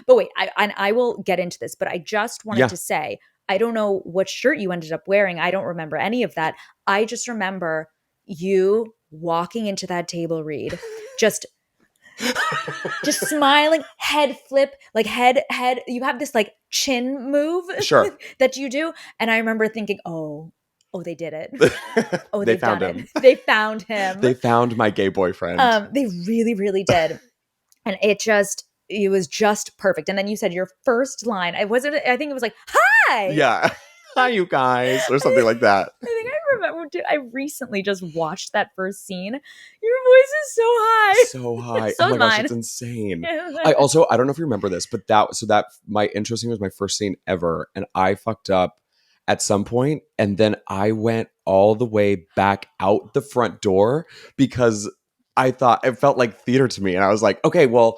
Speaker 1: But wait, I will get into this, but I just wanted to say, I don't know what shirt you ended up wearing. I don't remember any of that. I just remember you walking into that table read, just smiling, head flip, like head. You have this like chin move
Speaker 2: Sure.
Speaker 1: that you do. And I remember thinking, oh, Oh, they did it. Oh,
Speaker 2: They
Speaker 1: they've
Speaker 2: found
Speaker 1: done
Speaker 2: him.
Speaker 1: it. They found him.
Speaker 2: They found my gay boyfriend.
Speaker 1: They really, really did. And it was just perfect. And then you said your first line. I think it was like, hi.
Speaker 2: Yeah. Hi, you guys, or something like that.
Speaker 1: I think I remember. I recently just watched that first scene. Your voice is so high.
Speaker 2: So high.
Speaker 1: So
Speaker 2: Oh my
Speaker 1: is
Speaker 2: gosh,
Speaker 1: mine.
Speaker 2: it's insane. I don't know if you remember this, but that my intro scene was my first scene ever, and I fucked up at some point, and then I went all the way back out the front door because I thought it felt like theater to me, and I was like, okay, well,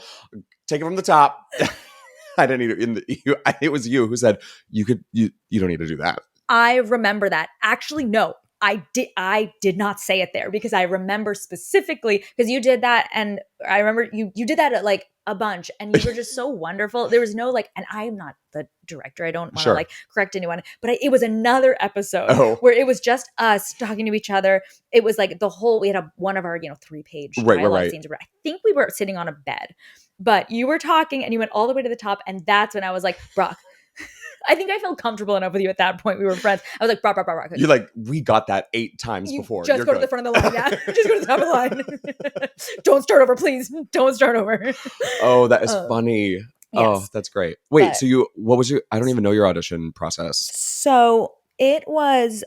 Speaker 2: take it from the top. I didn't need it. It was you who said you don't need to do that.
Speaker 1: I remember that. Actually, no. I did not say it there because I remember specifically because you did that, and I remember you did that at like a bunch, and you were just so wonderful. There was no like, and I am not the director. I don't want to
Speaker 2: Sure.
Speaker 1: like correct anyone, but it was another episode where it was just us talking to each other. It was like we had one of our 3-page dialogue scenes where I think we were sitting on a bed, but you were talking and you went all the way to the top, and that's when I was like, Brock. I think I felt comfortable enough with you at that point. We were friends. I was like, Brock.
Speaker 2: You're like, we got that 8 times before.
Speaker 1: Just go to the front of the line. Yeah. Just go to the top of the line. Don't start over, please. Don't start over.
Speaker 2: Oh, that is funny. Yes. Oh, that's great. Wait,
Speaker 1: but,
Speaker 2: so what was I don't even know your audition process.
Speaker 1: So it was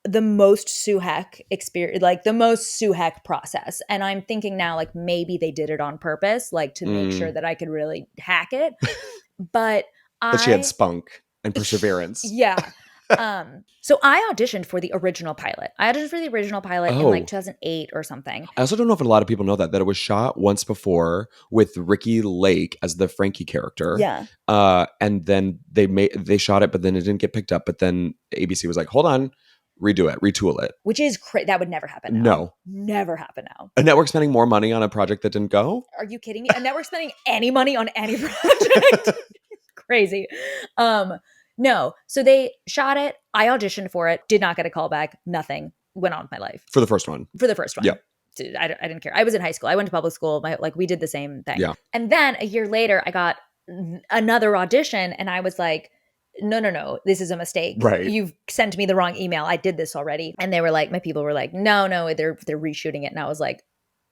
Speaker 1: the most Suhek experience, like the most Suhek process. And I'm thinking now, like maybe they did it on purpose, like to make sure that I could really hack it. But
Speaker 2: she had spunk and perseverance.
Speaker 1: Yeah. So I auditioned for the original pilot. In like 2008 or something.
Speaker 2: I also don't know if a lot of people know that it was shot once before with Ricky Lake as the Frankie character.
Speaker 1: Yeah.
Speaker 2: And then they shot it, but then it didn't get picked up. But then ABC was like, hold on, redo it, retool it.
Speaker 1: Which is that would never happen now.
Speaker 2: No.
Speaker 1: Never happen now.
Speaker 2: A network spending more money on a project that didn't go?
Speaker 1: Are you kidding me? A network spending any money on any project? Crazy. No. So they shot it. I auditioned for it. Did not get a call back. Nothing. Went on with my life.
Speaker 2: For the first one.
Speaker 1: Yeah. Dude, I didn't care. I was in high school. I went to public school. We did the same thing.
Speaker 2: Yeah.
Speaker 1: And then a year later, I got another audition, and I was like, no, this is a mistake.
Speaker 2: Right.
Speaker 1: You've sent me the wrong email. I did this already. And they were like, my people were like, no, they're reshooting it. And I was like,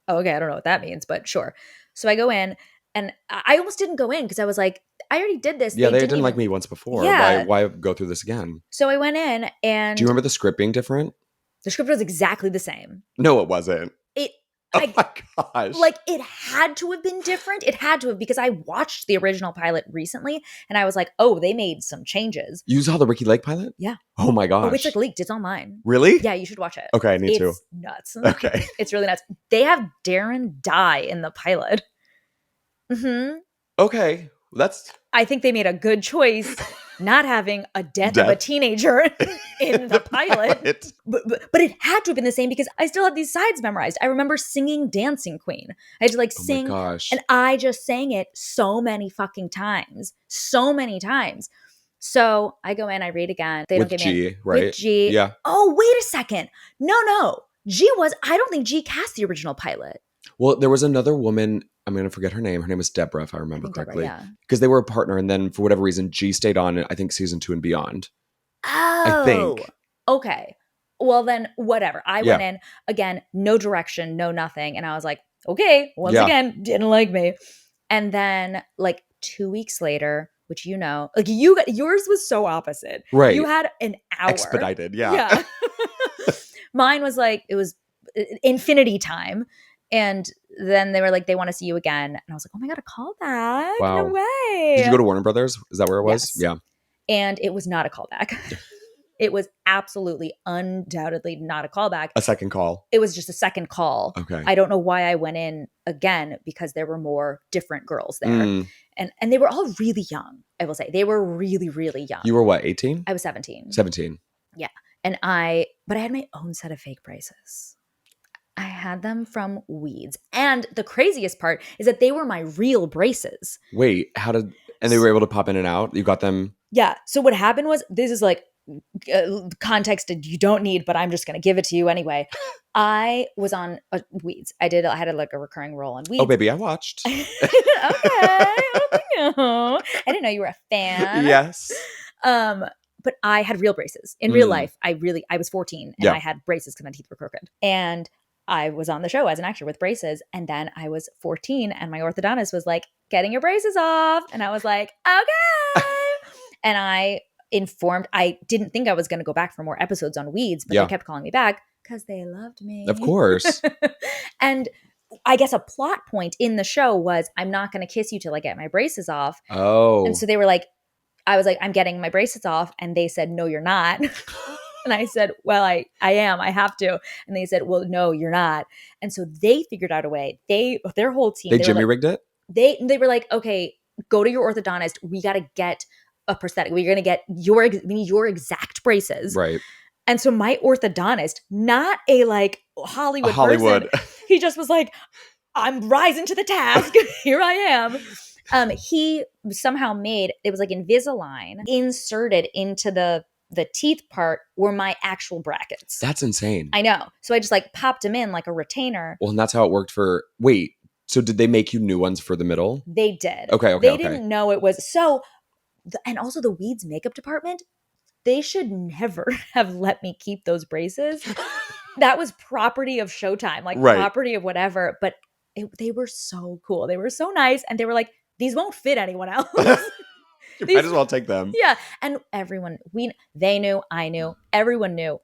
Speaker 1: oh, okay, I don't know what that means, but sure. So I go in. And I almost didn't go in because I was like, I already did this.
Speaker 2: Yeah, they didn't like me once before.
Speaker 1: Yeah.
Speaker 2: Why go through this again?
Speaker 1: So I went in and...
Speaker 2: Do you remember the script being different?
Speaker 1: The script was exactly the same.
Speaker 2: No, it wasn't. Oh my gosh.
Speaker 1: Like, it had to have been different. It had to have, because I watched the original pilot recently and I was like, oh, they made some changes.
Speaker 2: You saw the Ricky Lake pilot?
Speaker 1: Yeah.
Speaker 2: Oh my gosh.
Speaker 1: Oh, it's like leaked. It's online.
Speaker 2: Really?
Speaker 1: Yeah, you should watch it.
Speaker 2: Okay, I need to.
Speaker 1: It's nuts.
Speaker 2: Okay.
Speaker 1: It's really nuts. They have Darren die in the pilot. Mm-hmm.
Speaker 2: Okay.
Speaker 1: I think they made a good choice not having a death of a teenager in the pilot. But it had to have been the same because I still have these sides memorized. I remember singing Dancing Queen. I had to sing.
Speaker 2: Oh my gosh.
Speaker 1: And I just sang it so many fucking times. So many times. So I go in, I read again. They don't give me
Speaker 2: G, right?
Speaker 1: With G.
Speaker 2: Yeah.
Speaker 1: Oh, wait a second. No. I don't think G cast the original pilot.
Speaker 2: Well, there was another woman. I'm going to forget her name. Her name was Deborah, if I remember correctly.
Speaker 1: Deborah, yeah.
Speaker 2: Because they were a partner. And then for whatever reason, G stayed on, I think, season 2 and beyond.
Speaker 1: Oh.
Speaker 2: I think.
Speaker 1: Okay. Well, then whatever. I went in, again, no direction, no nothing. And I was like, okay, once again, didn't like me. And then 2 weeks later, which yours was so opposite.
Speaker 2: Right.
Speaker 1: You had an hour.
Speaker 2: Expedited, yeah.
Speaker 1: Mine was it was infinity time. And then they were like, they want to see you again. And I was like, oh my God, a callback.
Speaker 2: Wow.
Speaker 1: No way.
Speaker 2: Did you go to Warner Brothers? Is that where it was?
Speaker 1: Yes.
Speaker 2: Yeah.
Speaker 1: And it was not a callback. It was absolutely, undoubtedly not a callback.
Speaker 2: A second call.
Speaker 1: It was just a second call.
Speaker 2: Okay.
Speaker 1: I don't know why I went in again because there were more different girls there. And they were all really young, I will say. They were really, really young.
Speaker 2: You were what, 18?
Speaker 1: I was 17.
Speaker 2: 17.
Speaker 1: Yeah. But I had my own set of fake braces. I had them from Weeds. And the craziest part is that they were my real braces.
Speaker 2: Wait, and they were able to pop in and out? You got them?
Speaker 1: Yeah. So what happened was, this is context that you don't need, but I'm just going to give it to you anyway. I was on Weeds. I had a recurring role on Weeds.
Speaker 2: Oh, baby, I watched.
Speaker 1: Okay. I didn't know you were a fan.
Speaker 2: Yes.
Speaker 1: but I had real braces. In real life, I was 14 and
Speaker 2: Yeah.
Speaker 1: I had braces because my teeth were crooked. And I was on the show as an actor with braces. And then I was 14 and my orthodontist was like, getting your braces off. And I was like, okay. And I didn't think I was going to go back for more episodes on Weeds, but they kept calling me back because they loved me.
Speaker 2: Of course.
Speaker 1: And I guess a plot point in the show was, I'm not going to kiss you till I get my braces off.
Speaker 2: Oh.
Speaker 1: And so they were like, I was like, I'm getting my braces off. And they said, no, you're not. And I said, well, I am. I have to. And they said, well, no, you're not. And so they figured out a way. Their whole team.
Speaker 2: They Jimmy rigged it?
Speaker 1: They were like, okay, go to your orthodontist. We got to get a prosthetic. We need your exact braces.
Speaker 2: Right.
Speaker 1: And so my orthodontist, not a like Hollywood person, he just was like, I'm rising to the task. Here I am. He somehow made, it was like Invisalign inserted into the teeth part were my actual brackets.
Speaker 2: That's insane.
Speaker 1: I know. So I just like popped them in like a retainer.
Speaker 2: Well, and that's how it worked wait, so did they make you new ones for the middle?
Speaker 1: They did.
Speaker 2: Okay.
Speaker 1: They didn't know it was. So, and also the Weeds makeup department, they should never have let me keep those braces. That was property of Showtime, like property of whatever. But they were so cool. They were so nice. And they were like, these won't fit anyone else.
Speaker 2: You might as well take them.
Speaker 1: Yeah. And everyone, they knew, I knew, everyone knew,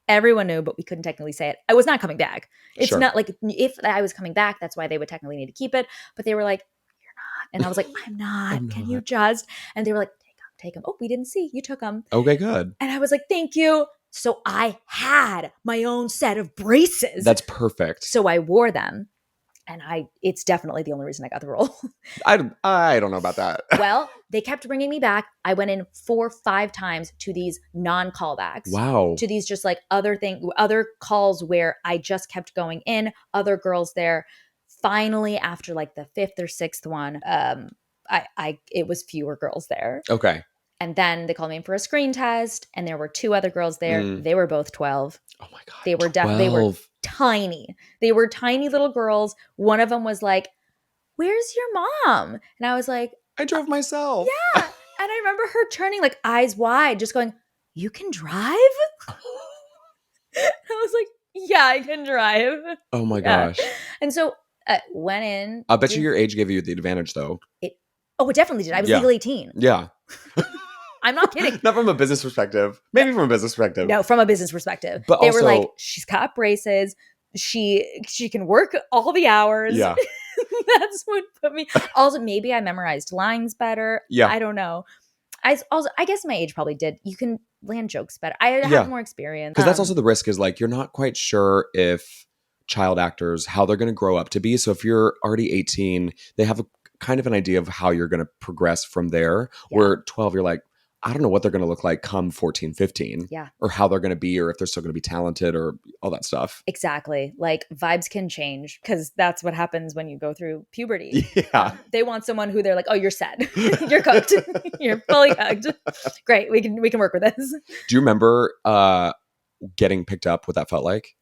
Speaker 1: but we couldn't technically say it. I was not coming back. It's not like if I was coming back, that's why they would technically need to keep it. But they were like, you're not. And I was like, I'm not. Can you just? And they were like, take them. Oh, we didn't see. You took them.
Speaker 2: Okay, good.
Speaker 1: And I was like, thank you. So I had my own set of braces.
Speaker 2: That's perfect.
Speaker 1: So I wore them. And it's definitely the only reason I got the role.
Speaker 2: I don't know about that.
Speaker 1: Well, they kept bringing me back. I went in 4 or 5 times to these non-callbacks.
Speaker 2: Wow.
Speaker 1: To these just like other calls where I just kept going in, other girls there. Finally, after like the 5th or 6th one, it was fewer girls there.
Speaker 2: Okay.
Speaker 1: And then they called me in for a screen test, and there were 2 other girls there. They were both 12.
Speaker 2: Oh my God.
Speaker 1: They were tiny. They were tiny little girls. One of them was like, where's your mom? And I was like,
Speaker 2: I drove myself.
Speaker 1: Yeah. And I remember her turning like eyes wide, just going, you can drive? I was like, yeah, I can drive.
Speaker 2: Oh my gosh.
Speaker 1: And so went in.
Speaker 2: I bet you your age gave you the advantage though.
Speaker 1: It definitely did. I was legal 18.
Speaker 2: Yeah.
Speaker 1: I'm not kidding.
Speaker 2: Not from a business perspective. Maybe from a business perspective.
Speaker 1: No, from a business perspective.
Speaker 2: But
Speaker 1: they
Speaker 2: also,
Speaker 1: were like, she's got braces. She can work all the hours.
Speaker 2: Yeah.
Speaker 1: That's what put me. Also, maybe I memorized lines better.
Speaker 2: Yeah.
Speaker 1: I don't know. I guess my age probably did. You can land jokes better. I have more experience.
Speaker 2: Because that's also the risk is like, you're not quite sure if child actors, how they're going to grow up to be. So if you're already 18, they have a kind of an idea of how you're going to progress from there. Yeah. Where 12, you're like, I don't know what they're going to look like come 14, 15.
Speaker 1: Yeah.
Speaker 2: Or how they're going to be, or if they're still going to be talented or all that stuff.
Speaker 1: Exactly. Like vibes can change because that's what happens when you go through puberty.
Speaker 2: Yeah.
Speaker 1: They want someone who they're like, oh, you're set. You're cooked. You're fully cooked. Great. We can work with this.
Speaker 2: Do you remember getting picked up, what that felt like?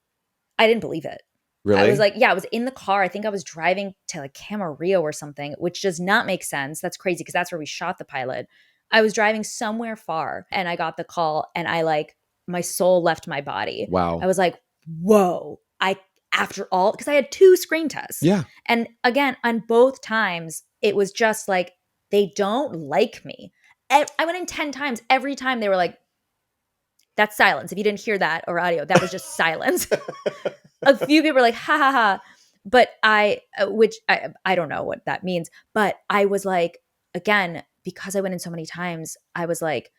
Speaker 1: I didn't believe it.
Speaker 2: Really?
Speaker 1: I was like, I was in the car. I think I was driving to like Camarillo or something, which does not make sense. That's crazy because that's where we shot the pilot. I was driving somewhere far and I got the call and my soul left my body.
Speaker 2: Wow.
Speaker 1: I was like, whoa. After all, because I had 2 screen tests.
Speaker 2: Yeah.
Speaker 1: And again, on both times, it was just like, they don't like me. I went in 10 times. Every time they were like, that's silence. If you didn't hear that or audio, that was just silence. A few people were like, ha ha ha. But I don't know what that means. But I was like, again, because I went in so many times, I was like,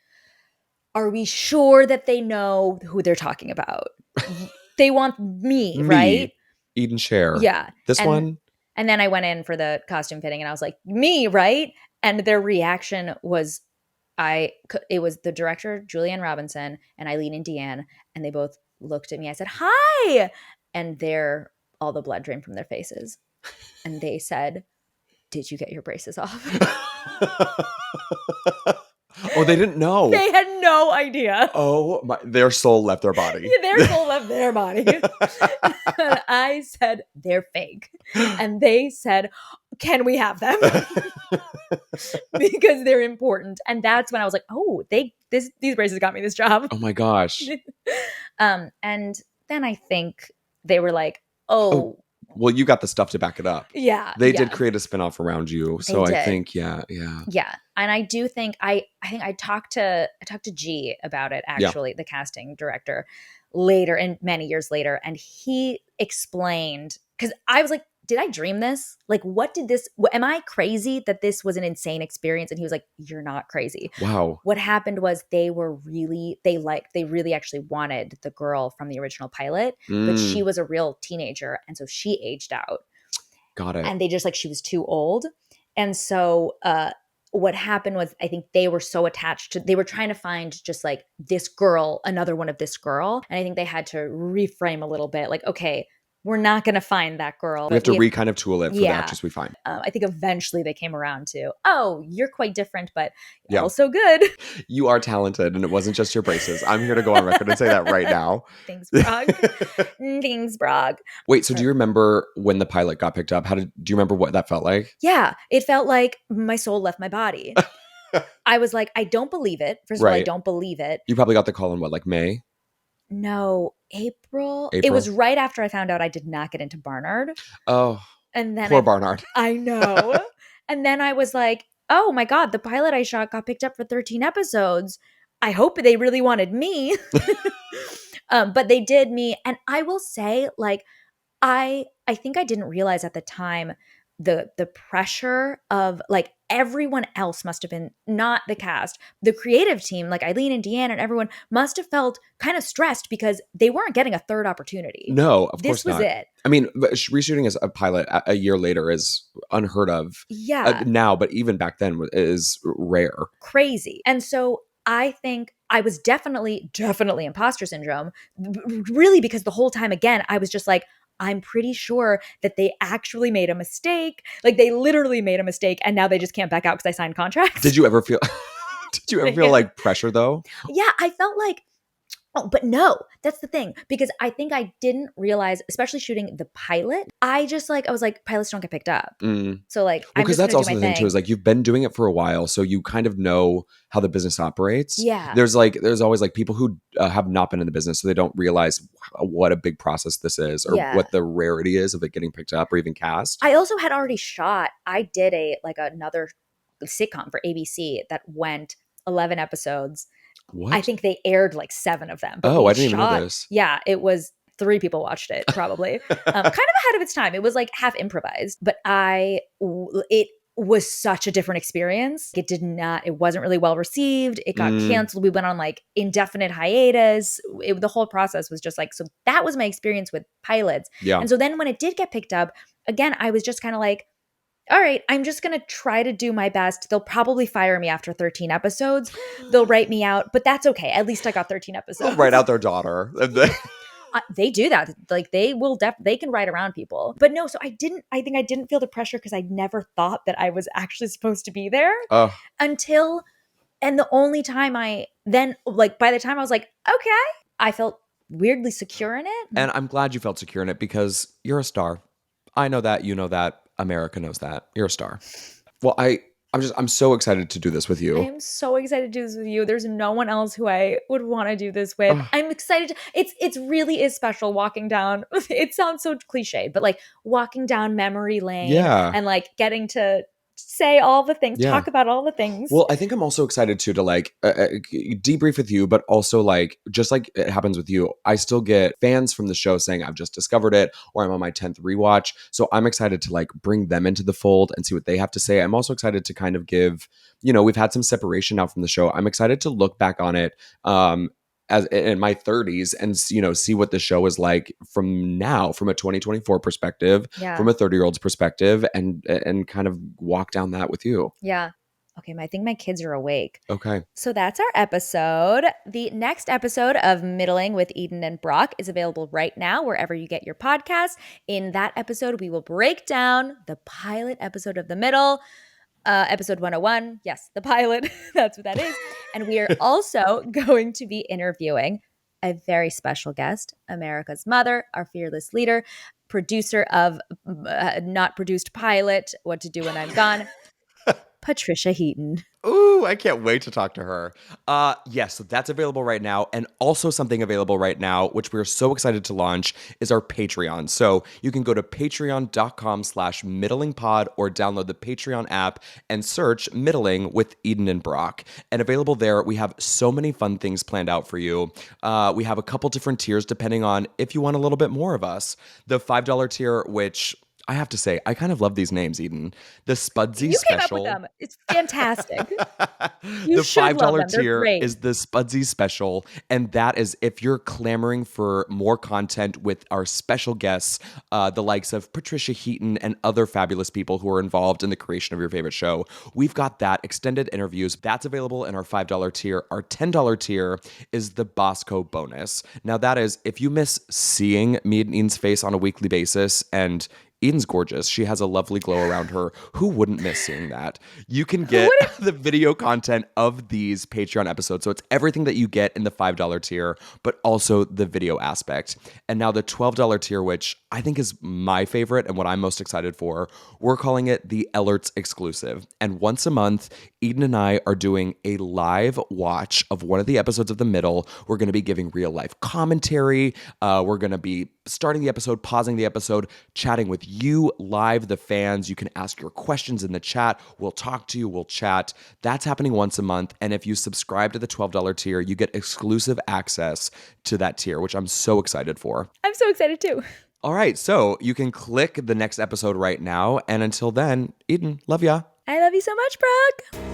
Speaker 1: are we sure that they know who they're talking about? They want me, right?
Speaker 2: Eden Sher.
Speaker 1: Yeah.
Speaker 2: This one.
Speaker 1: And then I went in for the costume fitting and I was like, me, right? And their reaction was, it was the director, Julianne Robinson, and Eileen and Deanne, and they both looked at me. I said, hi. And all the blood drained from their faces. And they said, did you get your braces off?
Speaker 2: Oh, they didn't know.
Speaker 1: They had no idea.
Speaker 2: Oh, their soul left their body.
Speaker 1: Their soul left their body. And I said, they're fake. And they said, can we have them? Because they're important. And that's when I was like, oh, these braces got me this job.
Speaker 2: Oh my gosh.
Speaker 1: And then I think they were like,
Speaker 2: Oh,
Speaker 1: oh,
Speaker 2: well, you got the stuff to back it up.
Speaker 1: yeah,
Speaker 2: They
Speaker 1: yeah,
Speaker 2: did create a spinoff around you.
Speaker 1: they
Speaker 2: So I
Speaker 1: did.
Speaker 2: think, yeah.
Speaker 1: Yeah. And I do think I talked to G about it,
Speaker 2: Yeah.
Speaker 1: actually, the casting director, later, and many years later, and he explained, because I was like, did I dream this? Like, what did this am I crazy that this was an insane experience? And he was like, you're not crazy.
Speaker 2: Wow.
Speaker 1: What happened was they really actually wanted the girl from the original pilot, but she was a real teenager, and so she aged out.
Speaker 2: Got it.
Speaker 1: And they just, like, she was too old. And so what happened was, I think they were so attached to, they were trying to find just like this girl, another one of this girl. And I think they had to reframe a little bit, like, okay, we're not going to find that girl.
Speaker 2: We have to kind of tool it for the actress we find.
Speaker 1: I think eventually they came around to, oh, you're quite different, but
Speaker 2: Yeah.
Speaker 1: also good.
Speaker 2: You are talented, and it wasn't just your braces. I'm here to go on record and say that right now.
Speaker 1: Thanks, Brog. Thanks, Brog.
Speaker 2: Wait, so do you remember when the pilot got picked up? Do you remember what that felt like?
Speaker 1: Yeah, it felt like my soul left my body. I was like, I don't believe it. First of all, I don't believe it.
Speaker 2: You probably got the call in what, like May?
Speaker 1: No, April. It was right after I found out I did not get into Barnard.
Speaker 2: Oh,
Speaker 1: and then
Speaker 2: poor Barnard.
Speaker 1: I know. And then I was like, oh my God, the pilot I shot got picked up for 13 episodes. I hope they really wanted me. But they did me. And I will say, like, I think I didn't realize at the time the pressure of, like, everyone else must have been, not the cast, the creative team, like Eileen and Deanne and everyone must have felt kind of stressed because they weren't getting a third opportunity.
Speaker 2: No, of course not.
Speaker 1: This was it.
Speaker 2: I mean, reshooting as a pilot a year later is unheard of.
Speaker 1: Yeah.
Speaker 2: Now, but even back then is rare.
Speaker 1: Crazy. And so I think I was definitely imposter syndrome, really, because the whole time, again, I was just like, I'm pretty sure that they actually made a mistake. Like, they literally made a mistake, and now they just can't back out because I signed contracts.
Speaker 2: Did you ever feel like pressure though?
Speaker 1: Yeah, I felt like, oh, but no, that's the thing, because I think I didn't realize, especially shooting the pilot, I was like, pilots don't get picked up. So, like,
Speaker 2: because that's also the thing too, is like, you've been doing it for a while, so you kind of know how the business operates.
Speaker 1: Yeah.
Speaker 2: There's always like people who have not been in the business, so they don't realize what a big process this is, or what the rarity is of it getting picked up or even cast.
Speaker 1: I also had already shot, I did another sitcom for ABC that went 11 episodes.
Speaker 2: What?
Speaker 1: I think they aired like 7 of them.
Speaker 2: Oh, I didn't even know this.
Speaker 1: Yeah, it was 3 people watched it, probably. Kind of ahead of its time. It was like half improvised, but it was such a different experience. It wasn't really well received. It got canceled. We went on like indefinite hiatus. The whole process was just like, so that was my experience with pilots.
Speaker 2: Yeah.
Speaker 1: And so then when it did get picked up, again, I was just kind of like, all right, I'm just going to try to do my best. They'll probably fire me after 13 episodes. They'll write me out, but that's okay. At least I got 13 episodes.
Speaker 2: They'll write out their daughter.
Speaker 1: They do that. Like, they can write around people. But no, so I think I didn't feel the pressure because I never thought that I was actually supposed to be there until, and the only time by the time I was like, okay, I felt weirdly secure in it.
Speaker 2: And I'm glad you felt secure in it, because you're a star. I know that, you know that, America knows that. You're a star. Well, I'm so excited to do this with you.
Speaker 1: I am so excited to do this with you. There's no one else who I would want to do this with. I'm excited. It's really is special walking down. It sounds so cliche, but like walking down memory lane, and like getting to say all the things, talk about all the things.
Speaker 2: Well, I think I'm also excited too to like debrief with you, but also like, just like it happens with you, I still get fans from the show saying I've just discovered it, or I'm on my 10th rewatch. So I'm excited to like bring them into the fold and see what they have to say. I'm also excited to kind of give, we've had some separation now from the show. I'm excited to look back on it as in my 30s and see what the show is like from a 2024 perspective, from a 30-year-old's perspective, and kind of walk down that with you.
Speaker 1: Yeah. Okay, I think my kids are awake.
Speaker 2: Okay.
Speaker 1: So that's our episode. The next episode of Middling with Eden and Brock is available right now wherever you get your podcasts. In that episode, we will break down the pilot episode of The Middle, episode 101. Yes, the pilot. That's what that is. And we are also going to be interviewing a very special guest, America's mother, our fearless leader, producer of Not Produced Pilot, What to Do When I'm Gone, Patricia Heaton.
Speaker 2: Ooh, I can't wait to talk to her. Yes, so that's available right now. And also something available right now, which we're so excited to launch, is our Patreon. So you can go to patreon.com/middlingpod or download the Patreon app and search Middling with Eden and Brock. And available there, we have so many fun things planned out for you. We have a couple different tiers depending on if you want a little bit more of us. The $5 tier, which I have to say, I kind of love these names, Eden. The Spudsy
Speaker 1: You came up with
Speaker 2: Special.
Speaker 1: them. It's fantastic. You
Speaker 2: The
Speaker 1: should love
Speaker 2: $5
Speaker 1: them. They're
Speaker 2: tier
Speaker 1: great.
Speaker 2: is the Spudsy Special. And that is if you're clamoring for more content with our special guests, the likes of Patricia Heaton and other fabulous people who are involved in the creation of your favorite show. We've got that extended interviews. That's available in our $5 tier. Our $10 tier is the Bosco bonus. Now, that is if you miss seeing me and Ian's face on a weekly basis, and Eden's gorgeous. She has a lovely glow around her. Who wouldn't miss seeing that? You can
Speaker 1: Who
Speaker 2: get
Speaker 1: wouldn't?
Speaker 2: the video content of these Patreon episodes. So it's everything that you get in the $5 tier, but also the video aspect. And now the $12 tier, which I think is my favorite and what I'm most excited for, we're calling it the Ehlert's exclusive. And once a month, Eden and I are doing a live watch of one of the episodes of The Middle. We're going to be giving real life commentary. We're going to be starting the episode, pausing the episode, chatting with you live, the fans. You can ask your questions in the chat. We'll talk to you. We'll chat. That's happening once a month. And if you subscribe to the $12 tier, you get exclusive access to that tier, which I'm so excited for.
Speaker 1: I'm so excited too.
Speaker 2: All right. So you can click the next episode right now. And until then, Eden, love ya.
Speaker 1: I love you so much, Brock.